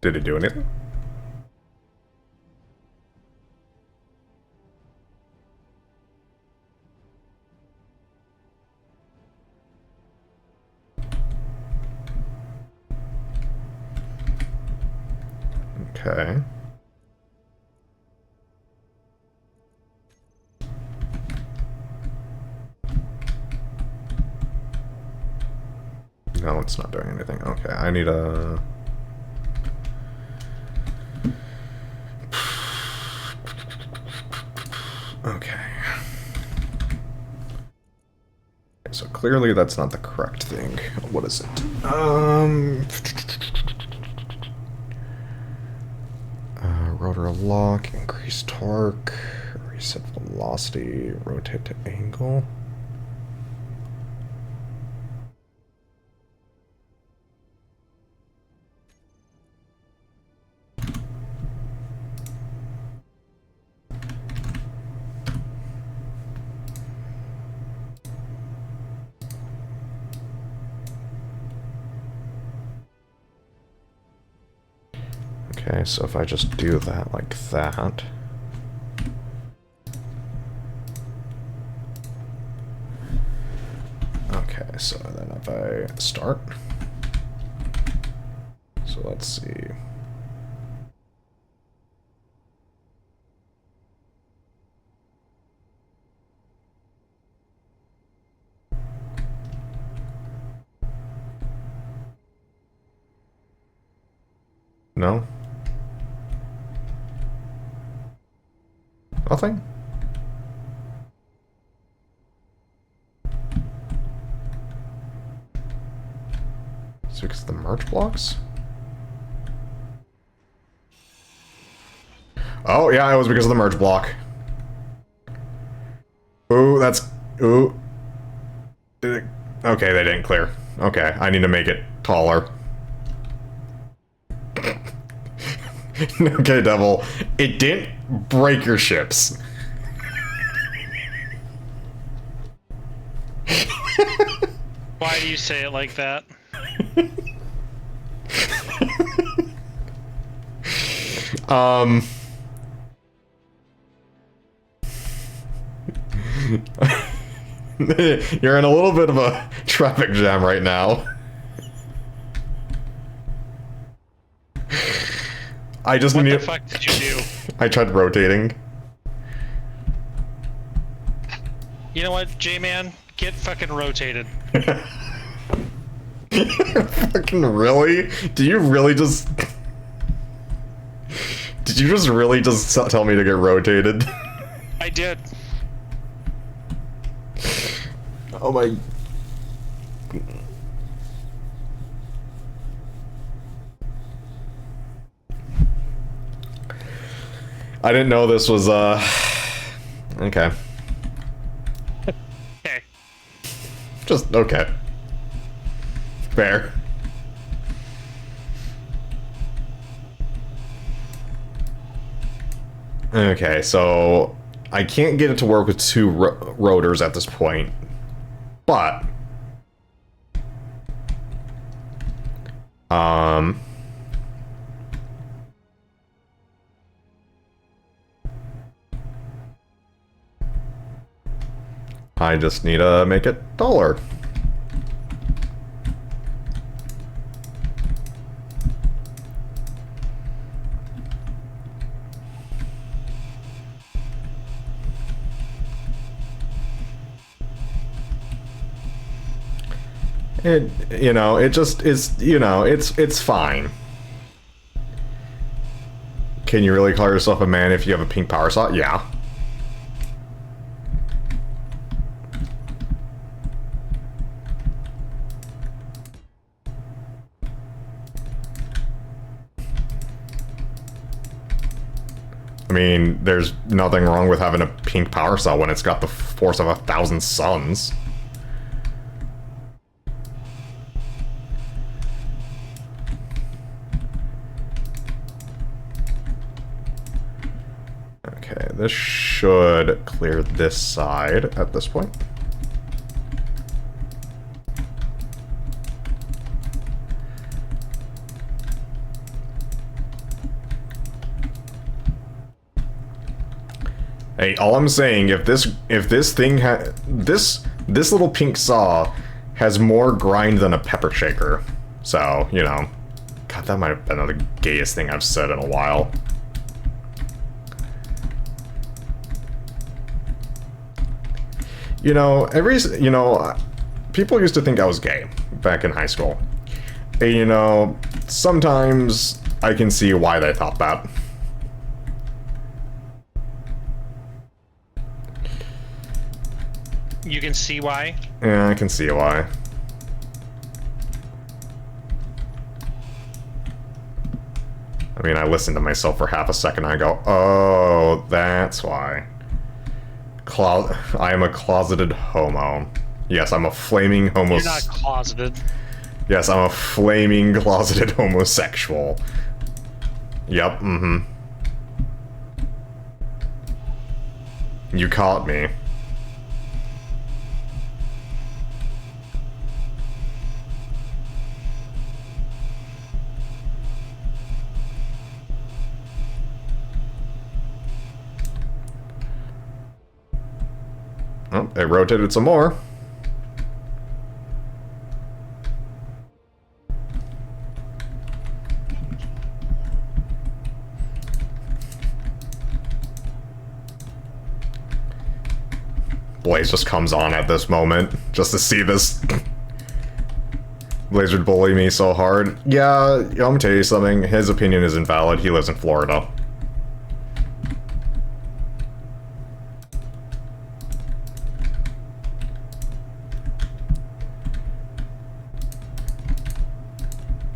A: Did it do anything? Okay. No, it's not doing anything. Okay, I need a... Okay. So clearly that's not the correct thing. What is it? Rotor lock, increase torque, reset velocity, rotate to angle. Okay, so if I just do that like that. Okay, so then if I start. So let's see. No? Nothing? Is it because of the merge blocks? Oh, yeah, it was because of the merge block. Ooh, that's... Ooh. Okay, they didn't clear. Okay, I need to make it taller. Okay, Devil. It didn't break your ships.
B: Why do you say it like that?
A: You're in a little bit of a traffic jam right now. I just
B: What
A: need...
B: the fuck did you do?
A: I tried rotating.
B: You know what, J-Man? Get fucking rotated.
A: Fucking really? Do you really just... Did you just really just tell me to get rotated?
B: I did.
A: Oh my... I didn't know this was, okay.
B: Okay.
A: Just, okay. Fair. Okay, so I can't get it to work with two rotors at this point, but I just need to make it taller. It, you know, it just is, you know, it's fine. Can you really call yourself a man if you have a pink power saw? Yeah. I mean, there's nothing wrong with having a pink power saw when it's got the force of 1,000 suns. Okay, this should clear this side at this point. Hey, all I'm saying, if this thing this little pink saw has more grind than a pepper shaker. So, you know, God, that might have been the gayest thing I've said in a while. You know, people used to think I was gay back in high school. And, you know, sometimes I can see why they thought that.
B: You can see why?
A: Yeah, I can see why. I mean, I listened to myself for half a second and I go, oh, that's why. I am a closeted homo. Yes, I'm a flaming homo.
B: You're not closeted.
A: Yes, I'm a flaming closeted homosexual. Yep, mm-hmm. You caught me. Oh, it rotated some more. Blaze just comes on at this moment, just to see this. Blaze would bully me so hard. Yeah, I'm gonna tell you something. His opinion is invalid. He lives in Florida.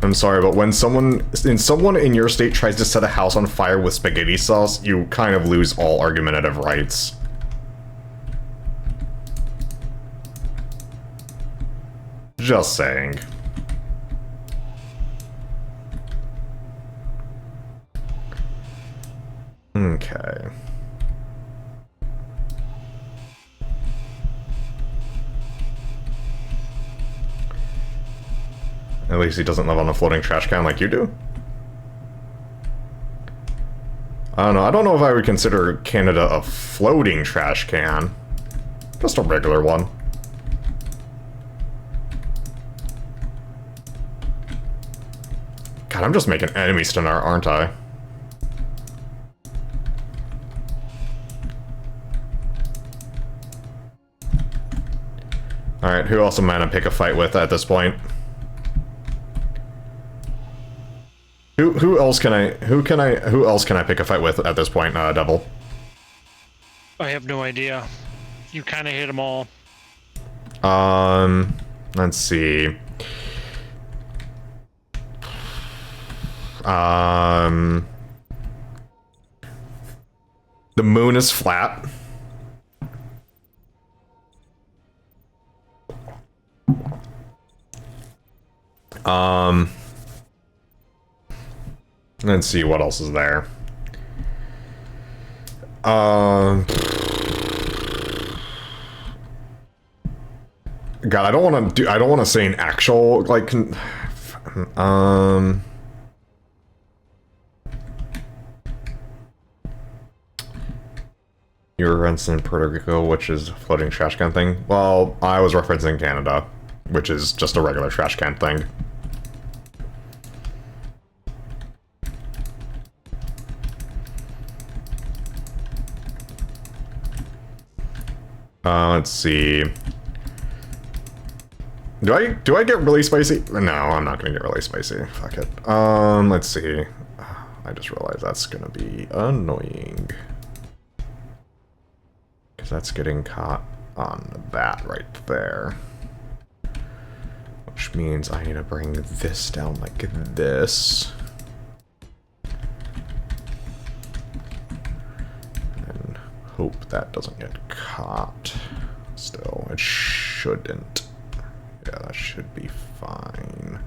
A: I'm sorry, but when someone in your state tries to set a house on fire with spaghetti sauce, you kind of lose all argumentative rights. Just saying. Okay. At least he doesn't live on a floating trash can like you do. I don't know. I don't know if I would consider Canada a floating trash can. Just a regular one. God, I'm just making enemies tonight, aren't I? Alright, who else am I gonna pick a fight with at this point? Who else can I pick a fight with at this point, Devil?
B: I have no idea. You kind of hit them all.
A: Let's see. The moon is flat. Let's see what else is there. God, I don't want to say an actual like you were referencing Puerto Rico, which is a floating trash can thing. Well, I was referencing Canada, which is just a regular trash can thing. Let's see. Do I get really spicy? No, I'm not gonna get really spicy. Fuck it. Let's see. I just realized that's gonna be annoying. Because that's getting caught on that right there. Which means I need to bring this down like this. And hope that doesn't get caught. Still, it shouldn't. Yeah, that should be fine.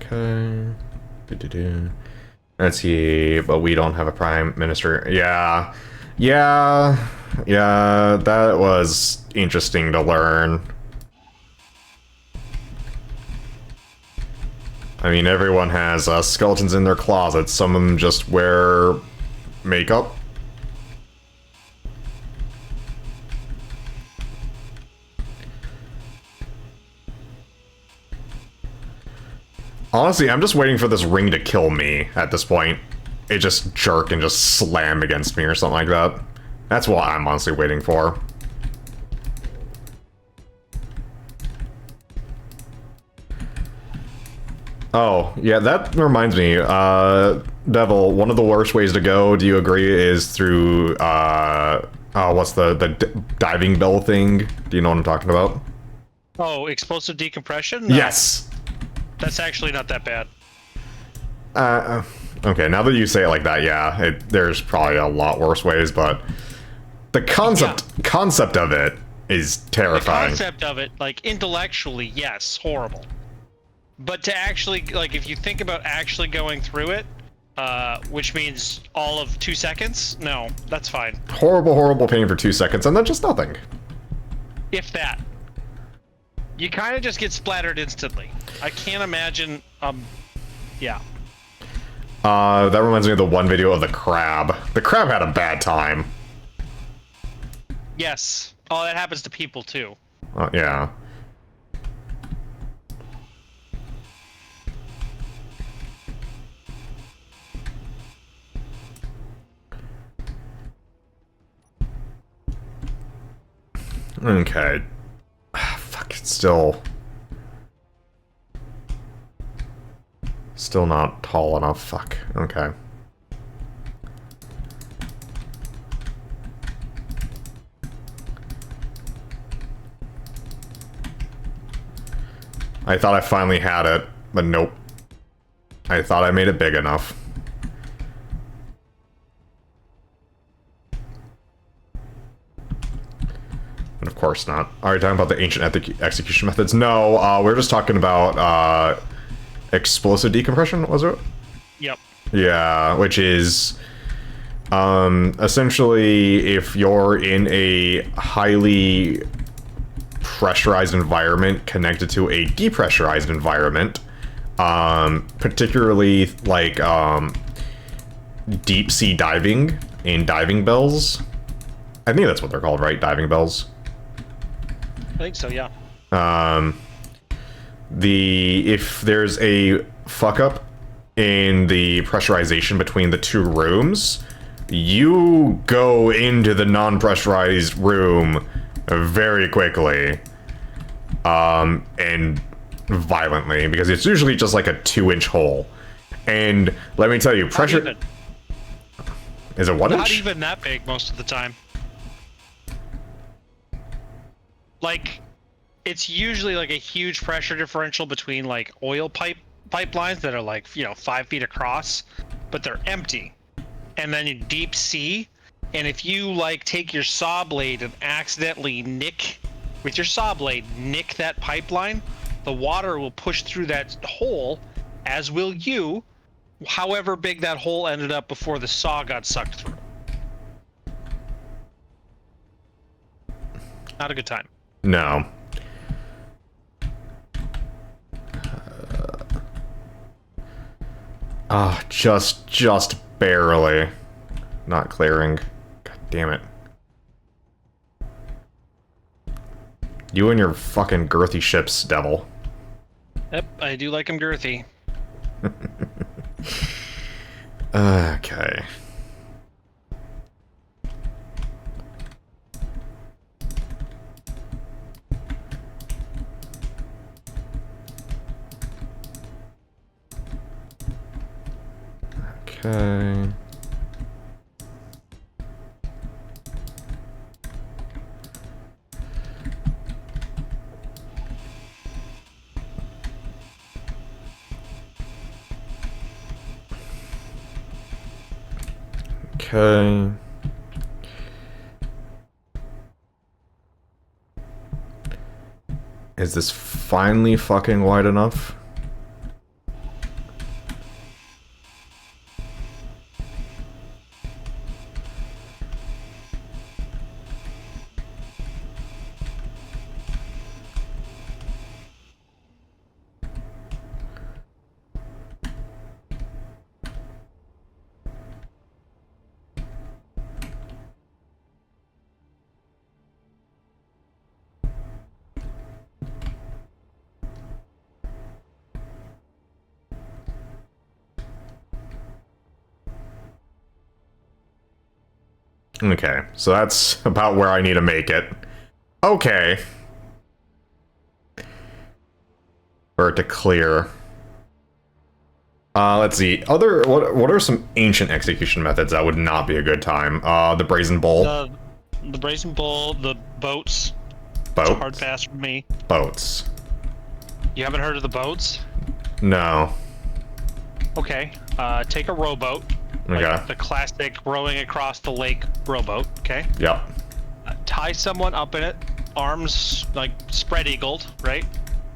A: Okay. Let's see, but we don't have a prime minister. Yeah. That was interesting to learn. I mean, everyone has skeletons in their closets. Some of them just wear makeup. Honestly, I'm just waiting for this ring to kill me at this point. It just jerk and just slam against me or something like that. That's what I'm honestly waiting for. Oh, yeah, that reminds me. Devil, one of the worst ways to go, do you agree, is through, what's the diving bell thing? Do you know what I'm talking about?
B: Oh, explosive decompression? No.
A: Yes!
B: That's actually not that bad.
A: Okay, now that you say it like that, yeah, there's probably a lot worse ways, but the concept of it is terrifying.
B: The concept of it, like, intellectually, yes, horrible. But to actually, like, if you think about actually going through it, which means all of 2 seconds, no, that's fine.
A: Horrible, horrible pain for 2 seconds, and then just nothing.
B: If that. You kind of just get splattered instantly. I can't imagine, yeah.
A: That reminds me of the one video of the crab. The crab had a bad time.
B: Yes. Oh, that happens to people, too.
A: Yeah. Okay. Fuck, it's still not tall enough. Fuck. Okay. I thought I finally had it, but nope. I thought I made it big enough. And of course not. Are you talking about the ancient execution methods? No, we're just talking about explosive decompression, was it?
B: Yep.
A: Yeah, which is essentially if you're in a highly pressurized environment connected to a depressurized environment, particularly like deep sea diving in diving bells. I think that's what they're called, right? Diving bells.
B: I think so, yeah.
A: If there's a fuck up in the pressurization between the two rooms, you go into the non-pressurized room very quickly, and violently, because it's usually just like a 2-inch hole. And let me tell you, pressure... Is it 1 inch?
B: Not even that big most of the time. like, it's usually like a huge pressure differential between like pipelines that are like 5 feet across, but they're empty, and then you deep sea, and if you like take your saw blade and accidentally nick that pipeline, the water will push through that hole, as will you, however big that hole ended up before the saw got sucked through. Not a good time.
A: No. Just barely. Not clearing. God damn it. You and your fucking girthy ships, devil.
B: Yep, I do like them girthy.
A: Okay. Okay. Okay. Is this finally fucking wide enough? Okay, so that's about where I need to make it. Okay. For it to clear. Let's see. What are some ancient execution methods that would not be a good time? The brazen bull.
B: The brazen bull, the boats.
A: Boats.
B: It's a hard pass for me.
A: Boats.
B: You haven't heard of the boats?
A: No.
B: Okay. Take a rowboat.
A: Okay.
B: Like the classic rowing across the lake rowboat. Okay.
A: Yep.
B: Tie someone up in it, arms like spread eagled, right?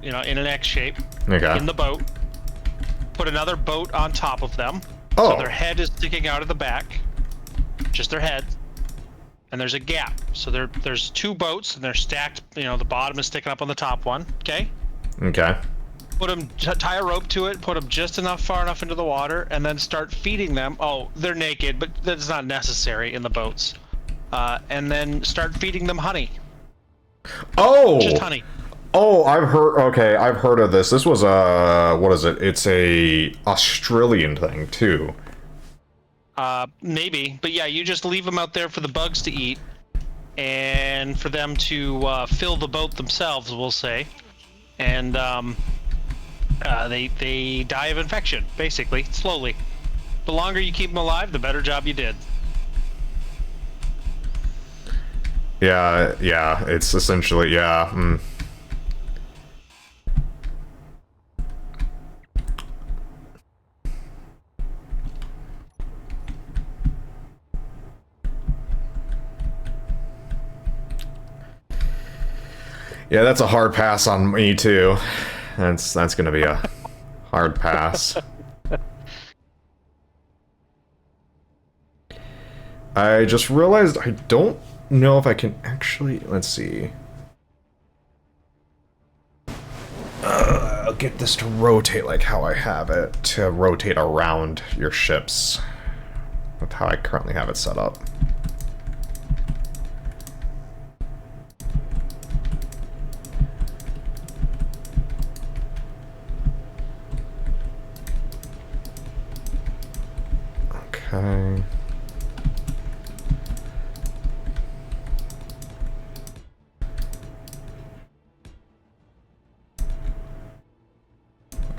B: In an X shape.
A: Okay.
B: In the boat. Put another boat on top of them.
A: Oh.
B: So their head is sticking out of the back. Just their head. And there's a gap. So there's two boats and they're stacked. The bottom is sticking up on the top one. Okay.
A: Okay.
B: Put them, tie a rope to it, put them just far enough into the water, and then start feeding them. Oh, they're naked, but that's not necessary in the boats. And then start feeding them honey.
A: Oh!
B: Just honey.
A: Oh, I've heard of this. This was what is it? It's a Australian thing, too.
B: Maybe. But yeah, you just leave them out there for the bugs to eat, and for them to fill the boat themselves, we'll say. And, they die of infection, basically, slowly. The longer you keep them alive, the better job you did.
A: Yeah, it's essentially, yeah. Yeah, that's a hard pass on me, too. That's gonna be a hard pass. I just realized I don't know if I can actually... Let's see. I'll get this to rotate like how I have it, to rotate around your ships. That's how I currently have it set up. Okay.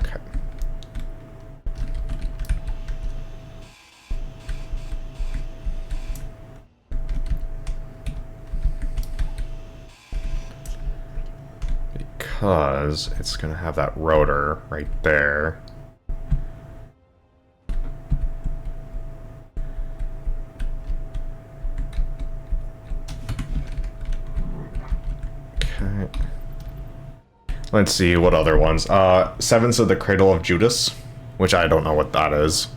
A: Okay. because it's going to have that rotor right there. Okay. Let's see, what other ones? Sevens of the Cradle of Judas, which I don't know what that is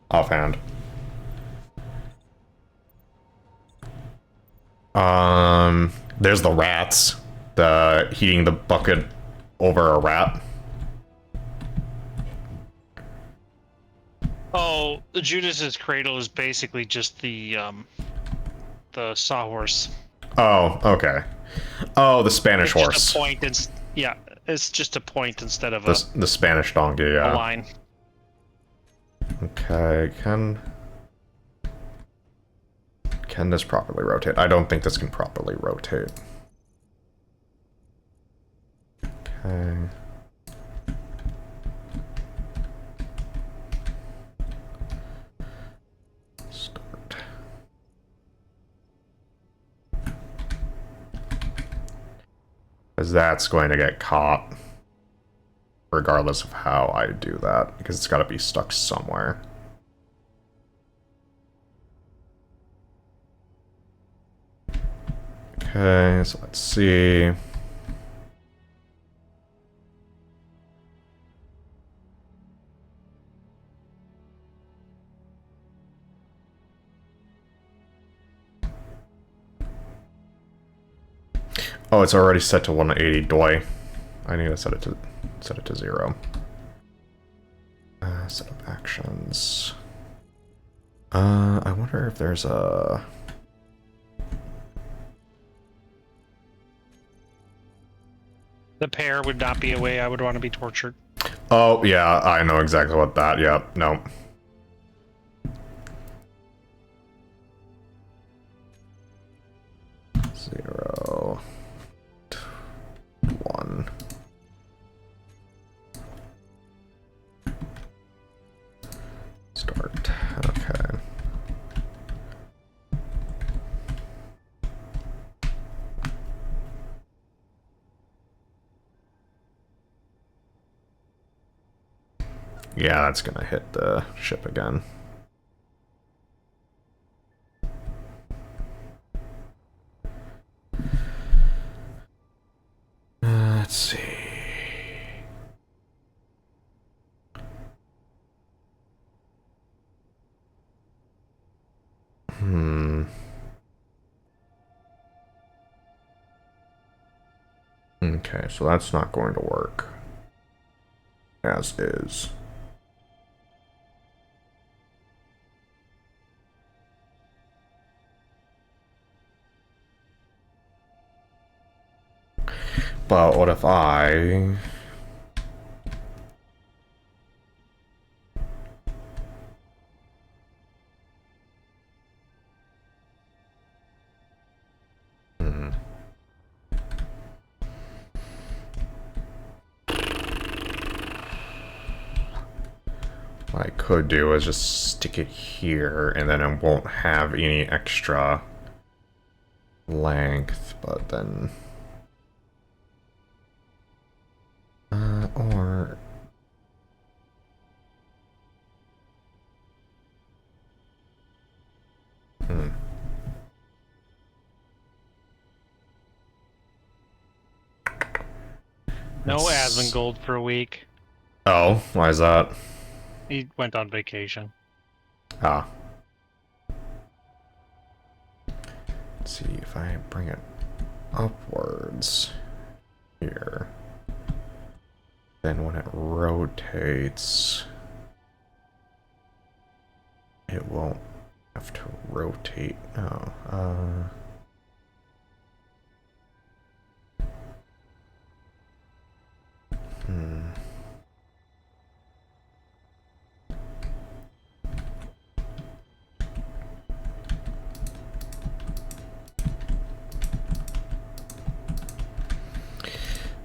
A: offhand. There's the rats. The heating the bucket over a rat.
B: Oh, the Judas's Cradle is basically just the sawhorse.
A: Oh, okay. Oh, the Spanish
B: It's
A: horse.
B: just a point. Yeah, it's just a point instead of a
A: The Spanish donkey, yeah.
B: line.
A: Okay, can this properly rotate? I don't think this can properly rotate. Okay. Start. Because that's going to get caught. Regardless of how I do that. Because it's got to be stuck somewhere. Okay, so let's see. Oh, it's already set to 180. Doi. I need to set it to 0. Set up actions. I wonder if there's a.
B: The pair would not be a way I would want to be tortured.
A: Oh yeah, I know exactly what that. Yep. No. Zero. 1. Start. Okay. Yeah, that's gonna hit the ship again. Let's see. Okay, so that's not going to work. As is. But what if I... What I could do is just stick it here, and then it won't have any extra length, but then... or...
B: No Asmongold for a week.
A: Oh, why is that?
B: He went on vacation.
A: Ah. Let's see if I bring it upwards here. Then when it rotates, it won't have to rotate. No.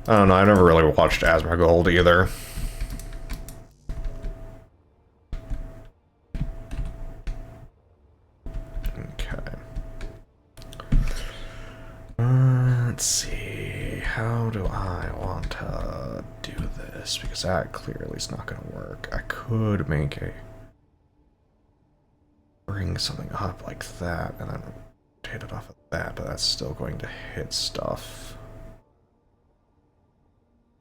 A: I don't know, I never really watched Asmongold either. Okay. Let's see, how do I want to do this? Because that clearly is not going to work. I could make a... bring something up like that and then rotate it off of that, but that's still going to hit stuff.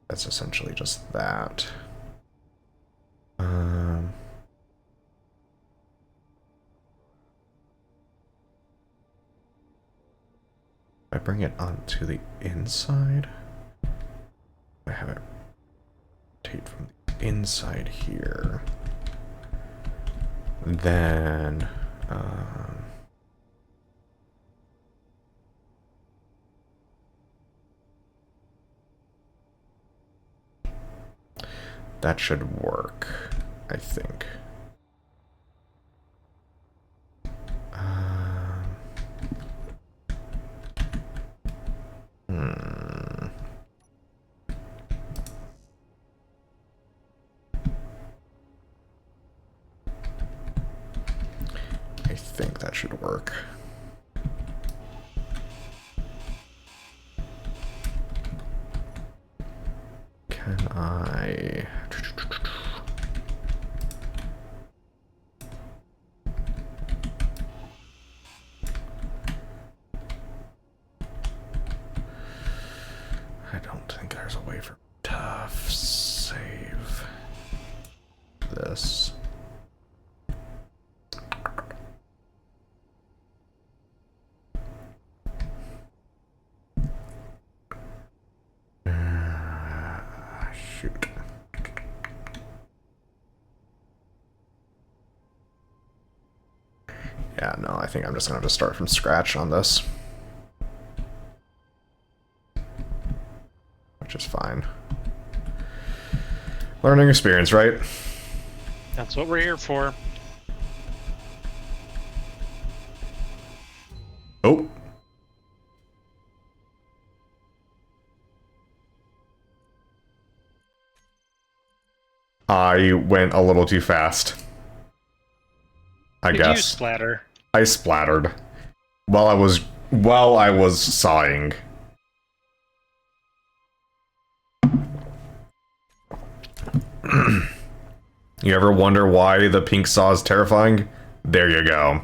A: That's essentially just that. I bring it onto the inside. I have it rotate from the inside here. Then, that should work, I think. I think that should work. Can I... I don't think there's a way for to save this. Shoot. Yeah, no, I think I'm just gonna have to start from scratch on this. Which is fine. Learning experience, right?
B: That's what we're here for.
A: Oh. I went a little too fast. I
B: Did you
A: guess.
B: splatter?
A: I splattered. While I was sawing. You ever wonder why the pink saw is terrifying? There you go.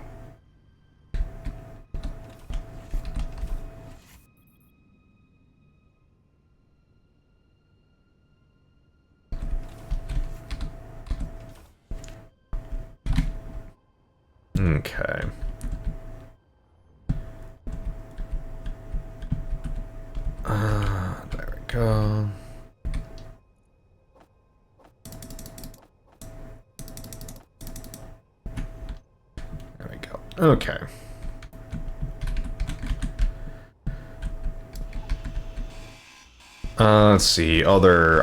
A: Okay. There we go. There we go. Okay. Let's see, other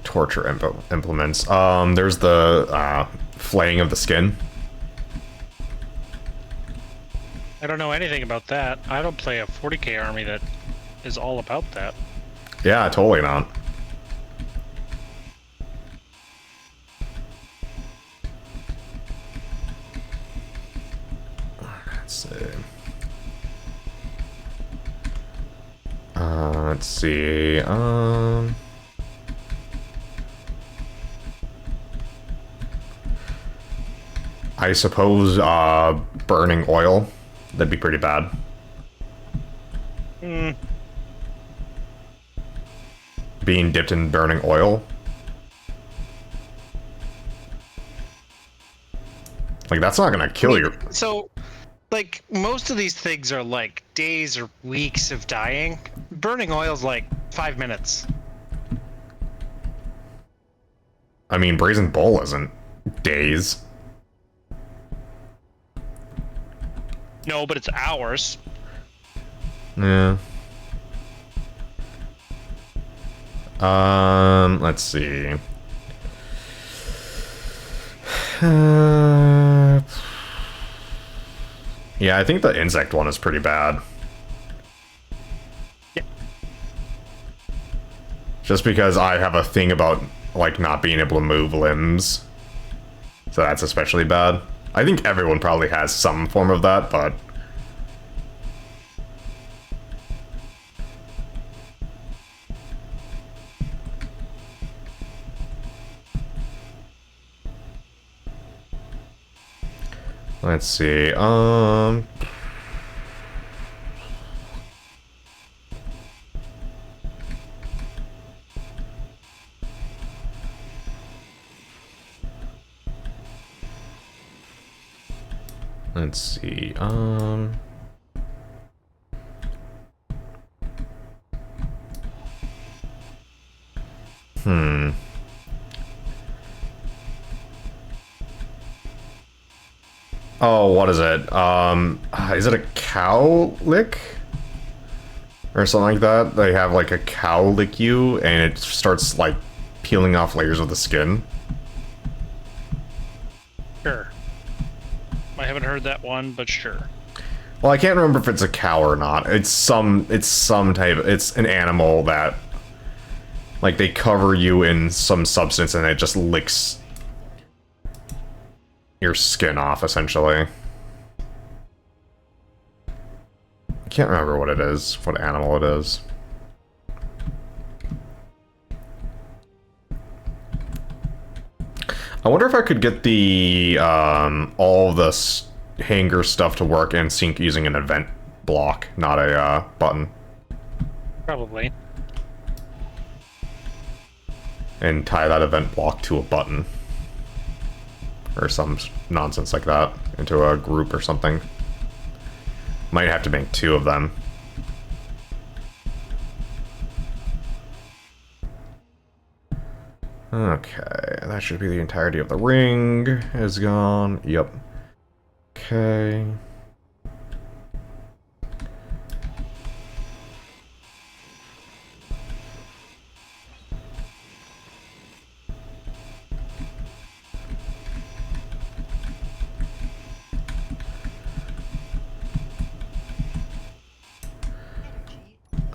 A: torture implements. There's the flaying of the skin.
B: I don't know anything about that. I don't play a 40k army that is all about that.
A: Yeah, totally not. Let's see. Let's see. I suppose burning oil. That'd be pretty bad. Being dipped in burning oil. Like, that's not gonna kill you.
B: So, like, most of these things are like days or weeks of dying. Burning oil's like 5 minutes.
A: I mean, Brazen Bull isn't days.
B: No, but it's hours.
A: Yeah. Let's see. Yeah, I think the insect one is pretty bad.
B: Yeah.
A: Just because I have a thing about, like, not being able to move limbs. So that's especially bad. I think everyone probably has some form of that, but... Let's see. Let's see. Oh, what is it? Is it a cow lick? Or something like that? They have like a cow lick you and it starts like peeling off layers of the skin.
B: Sure. I haven't heard that one, but sure.
A: Well, I can't remember if it's a cow or not. It's some type, it's an animal that, like, they cover you in some substance and it just licks your skin off, essentially. I can't remember what it is, what animal it is. I wonder if I could get the, all the hanger stuff to work and sync using an event block, not a, button.
B: Probably.
A: And tie that event block to a button. Or some nonsense like that, into a group or something. Might have to make 2 of them. Okay, that should be the entirety of the ring is gone. Yep. Okay.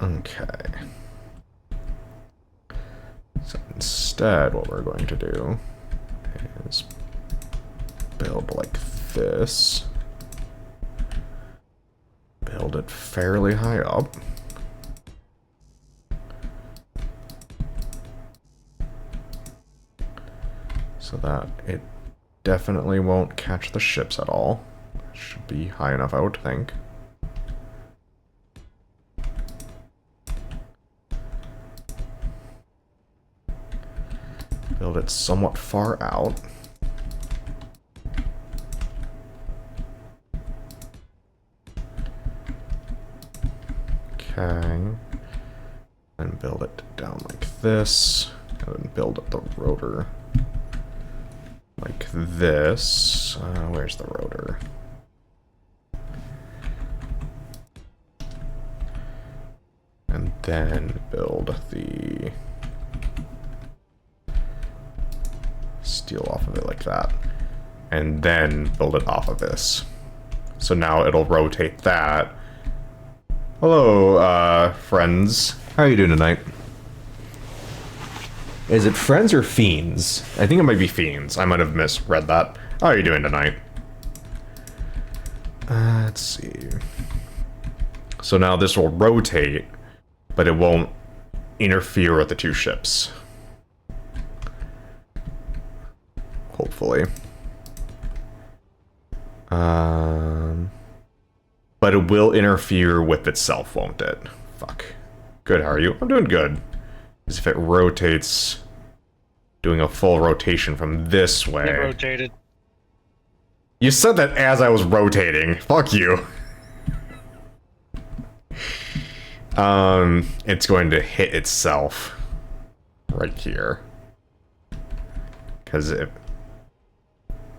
A: Okay. So instead, what we're going to do is build like this. Build it fairly high up. So that it definitely won't catch the ships at all. Should be high enough, I would think. Build it somewhat far out. Okay. And build it down like this. And then build up the rotor like this. Where's the rotor? And then build the steel off of it like that. And then build it off of this. So now it'll rotate that. Hello, friends. How are you doing tonight? Is it friends or fiends? I think it might be fiends. I might have misread that. How are you doing tonight? Let's see. So now this will rotate, but it won't interfere with the 2 ships. Hopefully. But it will interfere with itself, won't it? Fuck. Good, how are you? I'm doing good. As if it rotates, doing a full rotation from this way.
B: It rotated.
A: You said that as I was rotating. Fuck you. It's going to hit itself right here. Because it...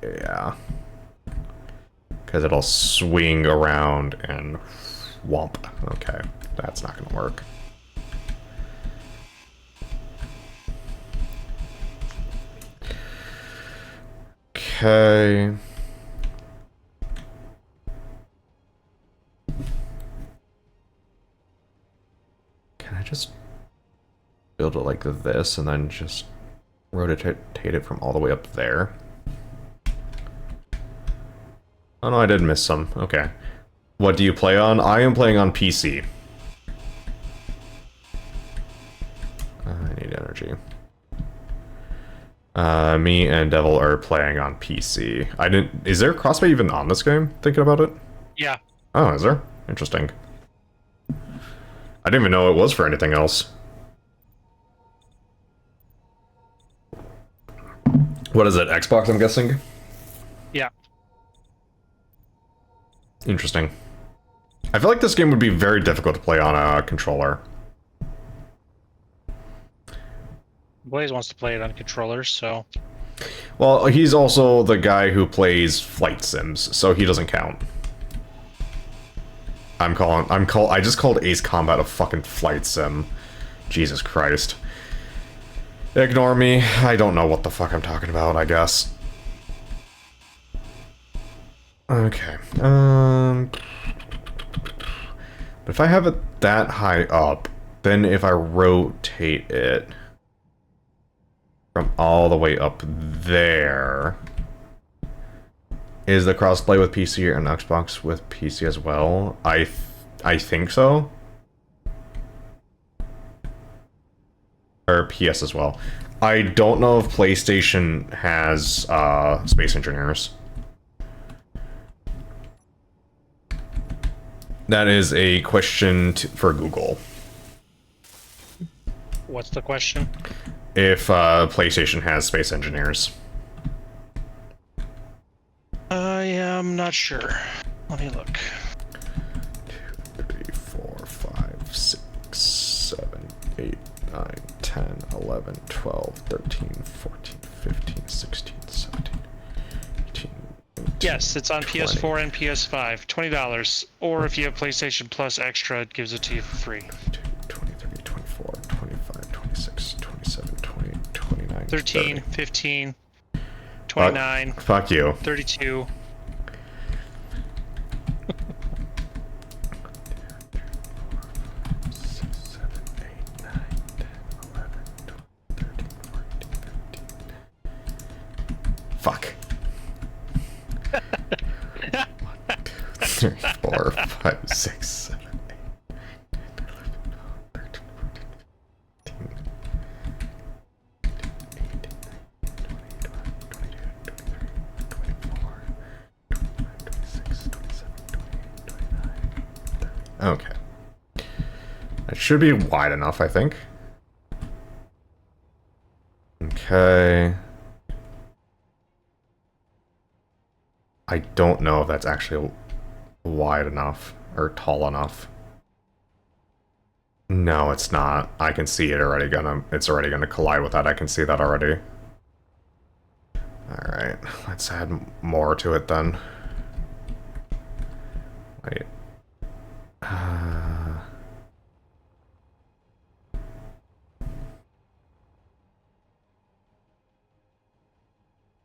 A: Yeah. Because it'll swing around and whomp. Okay, that's not going to work. Okay. Can I just build it like this and then just rotate it from all the way up there? Oh no, I did miss some. Okay. What do you play on? I am playing on PC. I need energy. Me and Devil are playing on PC. I didn't. Is there crossplay even on this game? Thinking about it.
B: Yeah.
A: Oh, is there? Interesting. I didn't even know it was for anything else. What is it? Xbox, I'm guessing?
B: Yeah.
A: Interesting. I feel like this game would be very difficult to play on a controller.
B: Blaze wants to play it on controllers, so...
A: Well, he's also the guy who plays flight sims, so he doesn't count. I just called Ace Combat a fucking flight sim. Jesus Christ. Ignore me. I don't know what the fuck I'm talking about, I guess. Okay. But if I have it that high up, then if I rotate it from all the way up there, is the crossplay with PC and Xbox with PC as well? I think so. Or PS as well. I don't know if PlayStation has Space Engineers. That is a question for Google.
B: What's the question?
A: If PlayStation has Space Engineers.
B: I am not sure. Let me look.
A: 2, 3, 4, 5, 6, 7, 8, 9, 10, 11, 12, 13, 14, 15, 16, 17, 18, 19,
B: Yes, it's on
A: 20.
B: PS4 and PS5. $20. Or if you have PlayStation Plus Extra, it gives it to you for free.
A: 23, 24, 25, 26, 27, 28, 29,
B: 13,
A: 30.
B: 15, 29,
A: Fuck you.
B: 32.
A: Fuck. 1, 2, 3, 4, 5, 6, 7, 8, 9, 10, 11, 12, 13, 14, 15, 16, 17, 18, 19, 20, 21, 22, 23, 24, 25, 26, 27, 28, 29, 30. Okay. It should be wide enough, I think. Okay. I don't know if that's actually wide enough or tall enough. No, it's not. I can see it already it's already gonna collide with that. I can see that already. Alright, let's add more to it then. Wait.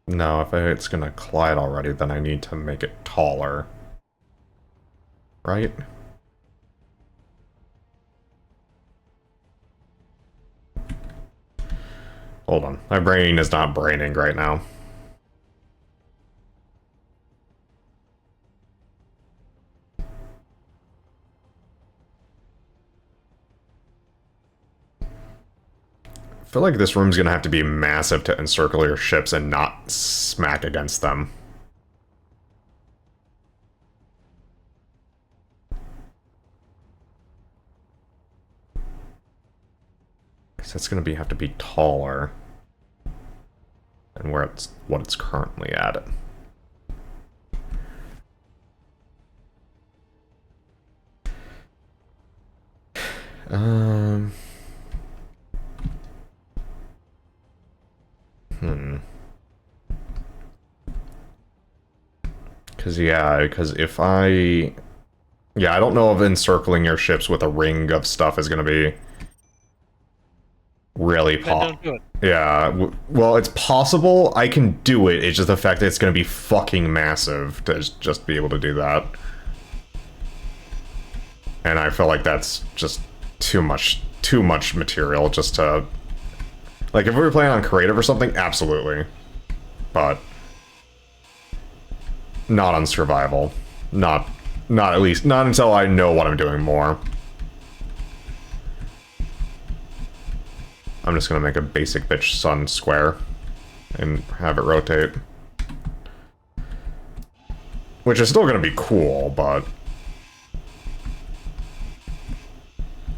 A: No, if it's gonna collide already, then I need to make it taller. Right? Hold on. My brain is not braining right now. I feel like this room's gonna have to be massive to encircle your ships and not smack against them. Because that's gonna have to be taller than what it's currently at. Because if I... Yeah, I don't know if encircling your ships with a ring of stuff is going to be really
B: Don't do it.
A: Yeah, well, it's possible. I can do it. It's just the fact that it's going to be fucking massive to just be able to do that. And I feel like that's just too much material just to... Like, if we were playing on creative or something, absolutely. But... not on survival. Not at least, not until I know what I'm doing more. I'm just gonna make a basic bitch sun square. and have it rotate. Which is still going to be cool, but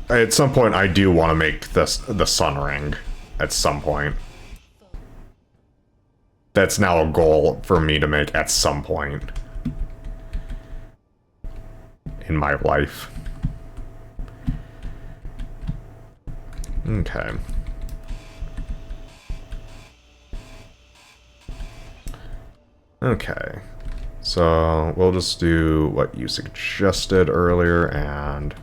A: at some point I do want to make this the sun ring. At some point. That's now a goal for me to make at some point in my life. Okay. Okay. So we'll just do what you suggested earlier and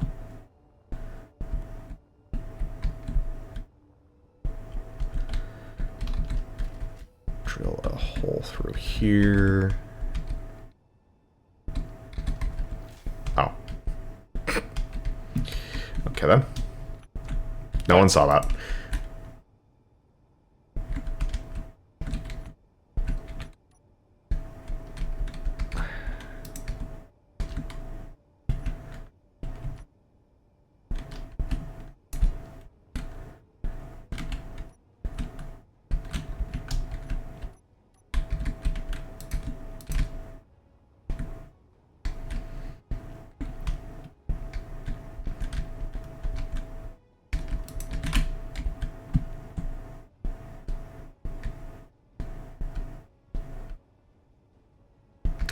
A: drill a hole through here. Oh. Okay then. No one saw that.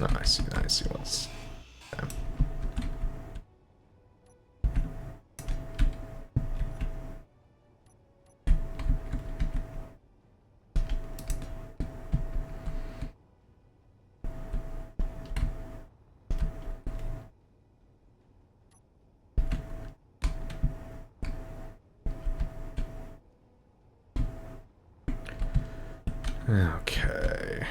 A: Oh, I see what's... Okay. Okay.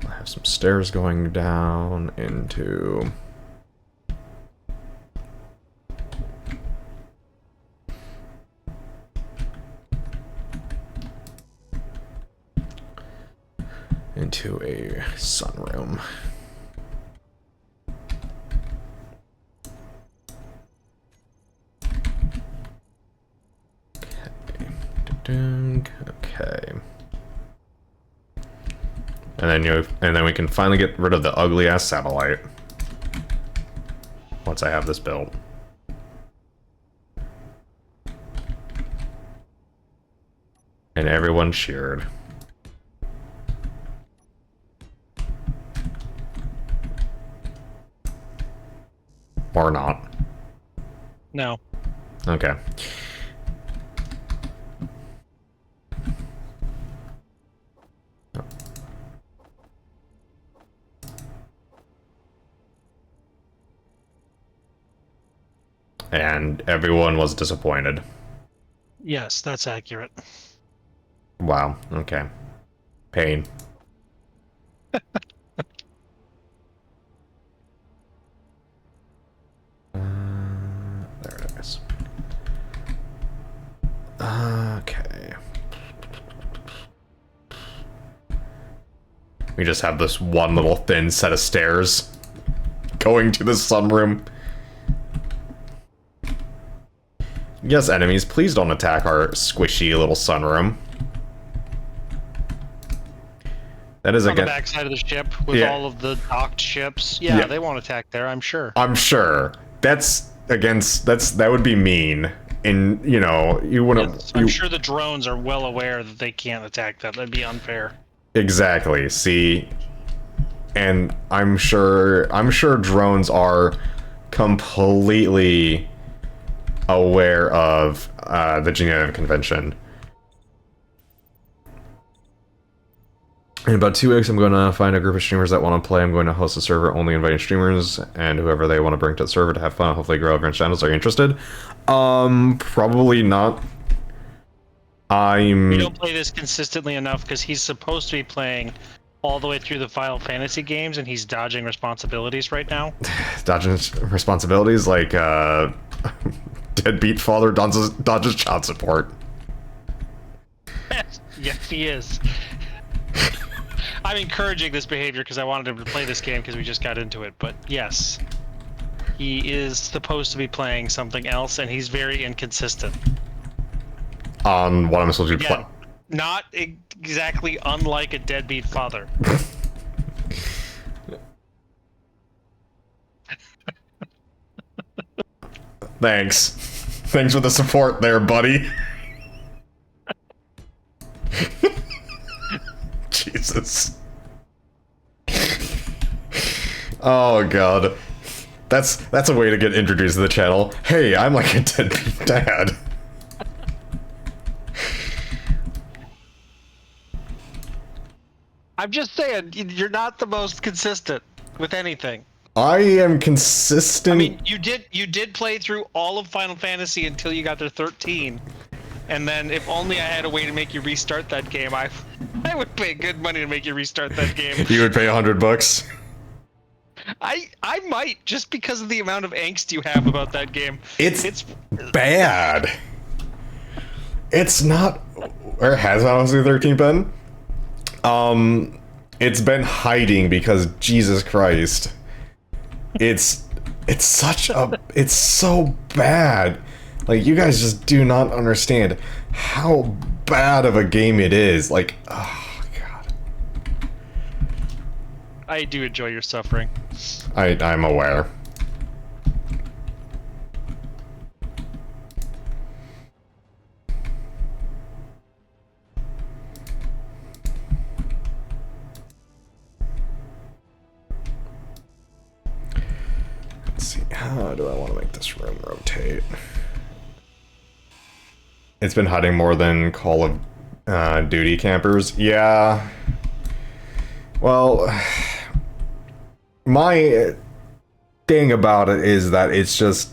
A: I have some stairs going down into... into a sunroom. Okay. And then we can finally get rid of the ugly ass satellite. Once I have this built. And everyone cheered. Or not.
B: No.
A: Okay. And everyone was disappointed.
B: Yes, that's accurate.
A: Wow, okay. Pain. There it is. Okay. We just have this one little thin set of stairs going to the sunroom. Yes, enemies, please don't attack our squishy little sunroom. That is
B: on
A: again
B: the backside of the ship with all of the docked ships. Yeah, they won't attack there, I'm sure.
A: I'm sure. That's against that would be mean. And you know, you wouldn't
B: I'm sure the drones are well aware that they can't attack that. That'd be unfair.
A: Exactly. See, and I'm sure drones are completely aware of the Geneva Convention. In about 2 weeks, I'm going to find a group of streamers that want to play. I'm going to host a server only inviting streamers and whoever they want to bring to the server to have fun, hopefully grow over channels. Are you interested? Probably not.
B: We don't play this consistently enough because he's supposed to be playing all the way through the Final Fantasy games and he's dodging responsibilities right now.
A: Dodging responsibilities like deadbeat father dodges child support.
B: Yes, he is. I'm encouraging this behavior because I wanted him to play this game because we just got into it, but yes. He is supposed to be playing something else, and he's very inconsistent.
A: On what I'm supposed to be
B: Again, not exactly unlike a deadbeat father.
A: Thanks. Thanks for the support there, buddy. Jesus. Oh god. That's a way to get introduced to the channel. Hey, I'm like a deadbeat dad.
B: I'm just saying, you're not the most consistent with anything.
A: I am consistent.
B: I mean, you did play through all of Final Fantasy until you got to 13, and then if only I had a way to make you restart that game, I would pay good money to make you restart that game.
A: You would pay $100.
B: I might, just because of the amount of angst you have about that game.
A: It's bad. It's not. Or has Final Fantasy 13 been? It's been hiding because Jesus Christ. It's so bad. Like, you guys just do not understand how bad of a game it is. Like, oh god.
B: I do enjoy your suffering.
A: I'm aware. Let's see, how do I want to make this room rotate? It's been hiding more than Call of Duty campers. Yeah. Well, my thing about it is that it's just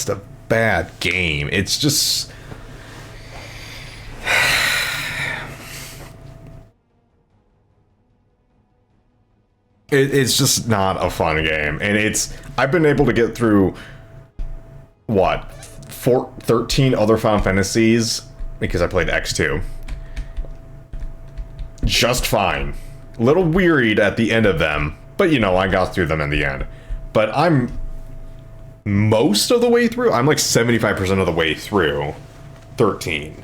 A: a bad game. It's just it's just not a fun game, and I've been able to get through what 13 other Final Fantasies because I played X2 just fine. A little wearied at the end of them, but you know, I got through them in the end. But I'm most of the way through. I'm like 75% of the way through 13,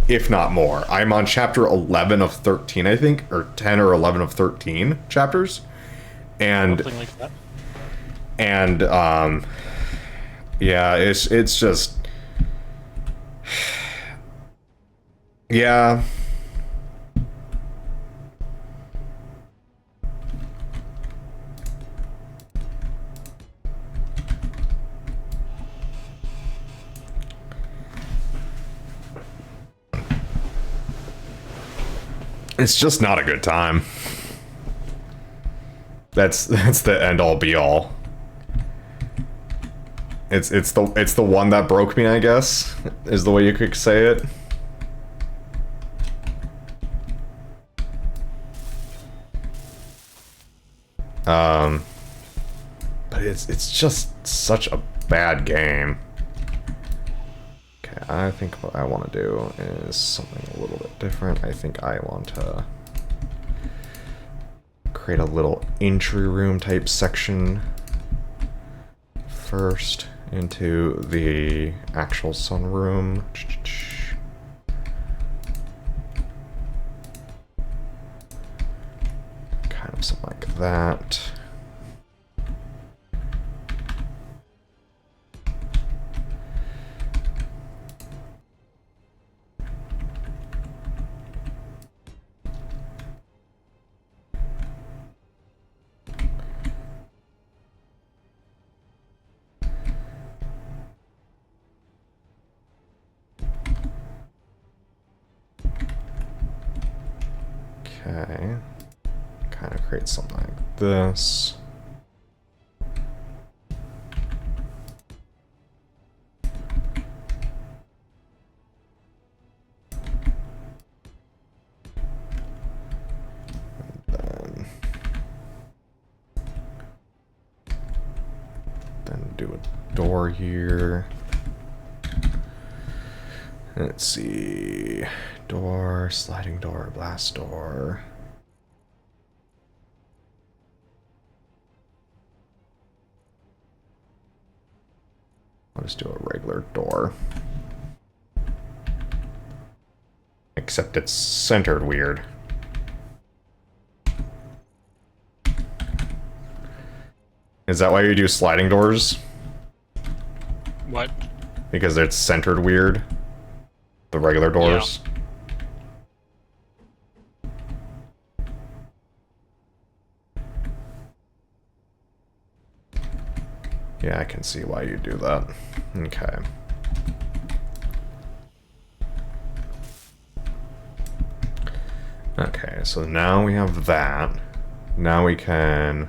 A: if not more. I'm on chapter 11 of 13, I think, or 10 or 11 of 13 chapters. And
B: Something like that.
A: And yeah, it's just yeah. It's just not a good time. That's the end all be all. It's the one that broke me, I guess, is the way you could say it. But it's just such a bad game. Okay, I think what I want to do is something a little bit different. I think I want to create a little entry room type section first into the actual sunroom. Kind of something like that. Okay, kind of create something like this. And then do a door here. Let's see. Door, sliding door, blast door. just do a regular door. Except it's centered weird. Is that why you do sliding doors?
B: What?
A: Because it's centered weird? The regular doors? Yeah, I can see why you do that. Okay. Okay, so now we have that. Now we can...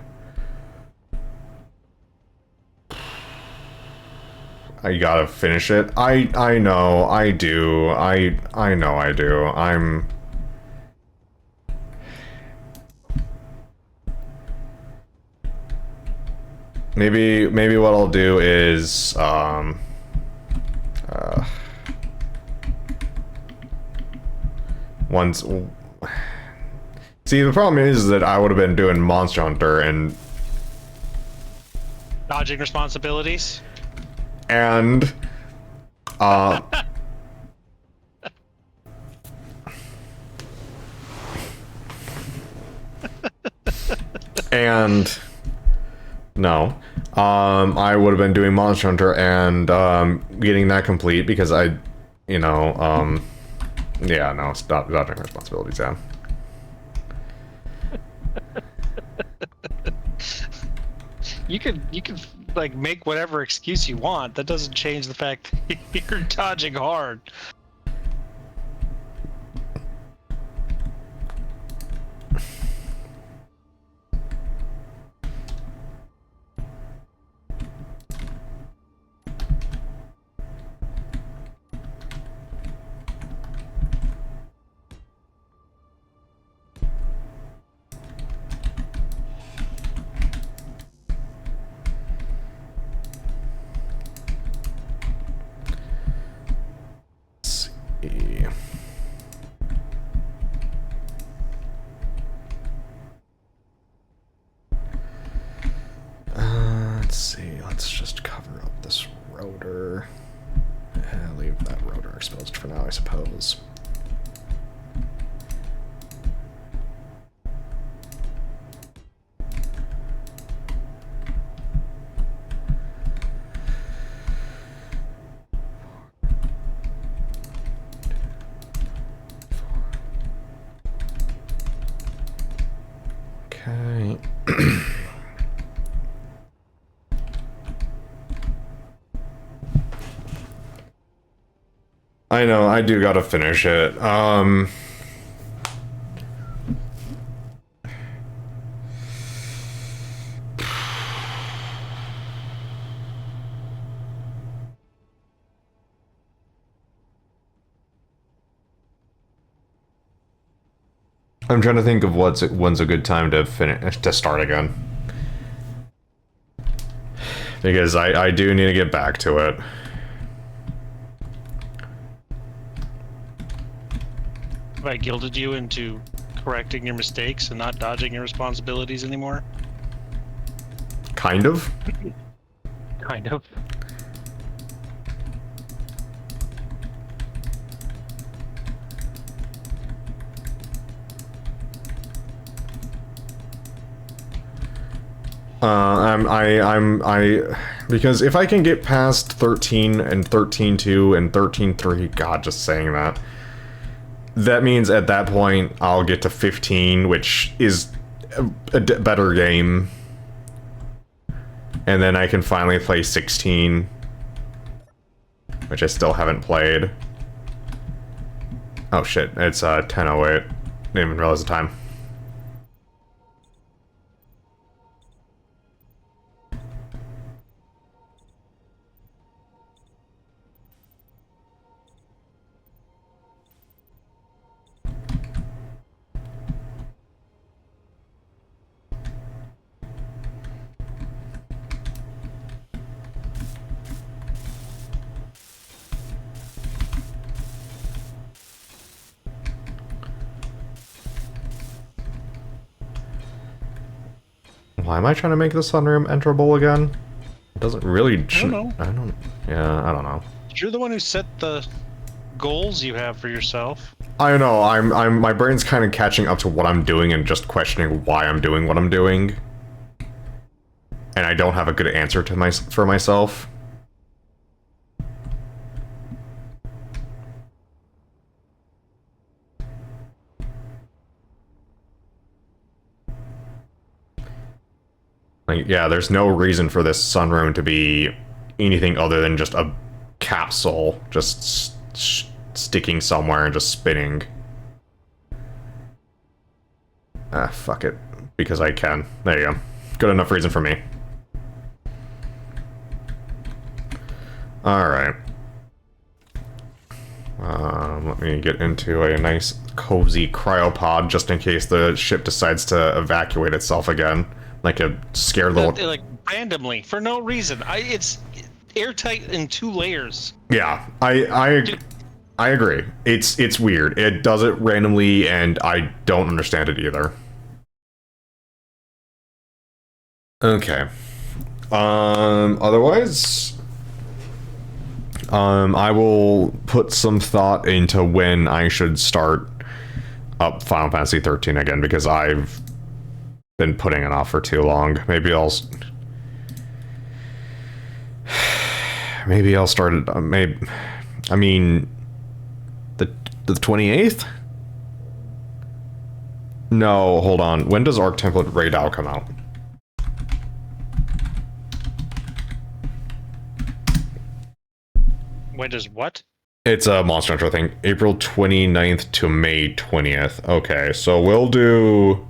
A: I gotta finish it. I know, I do. I know I do. I'm... Maybe what I'll do is, once... See, the problem is that I would have been doing Monster Hunter and...
B: Dodging responsibilities?
A: And... and... No. I would have been doing Monster Hunter and, getting that complete because I, you know, yeah, no, stop dodging responsibilities, yeah.
B: You could like make whatever excuse you want. That doesn't change the fact that you're dodging hard.
A: Let's see. Let's see, let's just cover up this rotor. Leave that rotor exposed for now, I suppose. Okay. I know, I do gotta finish it. I'm trying to think of when's a good time to finish, to start again. Because I do need to get back to it.
B: Have I guilted you into correcting your mistakes and not dodging your responsibilities anymore?
A: Kind of.
B: Kind of.
A: Because if I can get past 13 and 13.2 and 13.3, God, just saying that. That means at that point I'll get to 15, which is a better game. And then I can finally play 16, which I still haven't played. Oh shit, it's 10:08. Didn't even realize the time. Why am I trying to make the sunroom enterable again? It doesn't really...
B: I don't know.
A: Yeah, I don't know.
B: You're the one who set the goals you have for yourself.
A: I know, my brain's kind of catching up to what I'm doing and just questioning why I'm doing what I'm doing. And I don't have a good answer to for myself. Like, yeah, there's no reason for this sunroom to be anything other than just a capsule just sticking somewhere and just spinning. Ah, fuck it. Because I can. There you go. Good enough reason for me. Alright. Let me get into a nice, cozy cryopod just in case the ship decides to evacuate itself again. Like a scared little...
B: Like, randomly, for no reason. It's airtight in 2 layers.
A: Yeah, I agree. It's weird. It does it randomly, and I don't understand it either. Okay. Otherwise... I will put some thought into when I should start up Final Fantasy 13 again, because I've been putting it off for too long. Maybe I'll start it, I mean, the 28th? No, hold on. When does Arc Template Raidao come out?
B: When does what?
A: It's a Monster Hunter thing. April 29th to May 20th. Okay, so we'll do...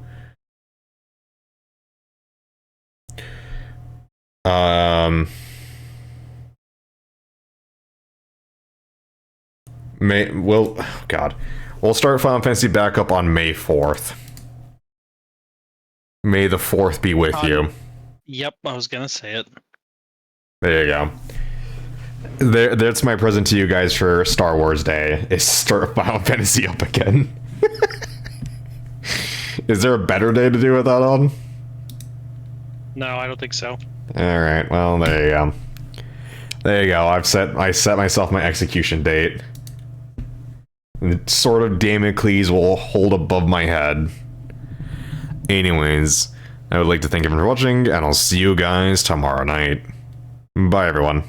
A: We'll start Final Fantasy back up on May 4th. May the 4th be with you.
B: Yep, I was gonna say it.
A: There you go. That's my present to you guys for Star Wars Day, is start Final Fantasy up again. Is there a better day to do it that on?
B: No, I don't think so.
A: Alright, well, there you go. There you go, I set myself my execution date. The sword of Damocles will hold above my head. Anyways, I would like to thank everyone for watching, and I'll see you guys tomorrow night. Bye, everyone.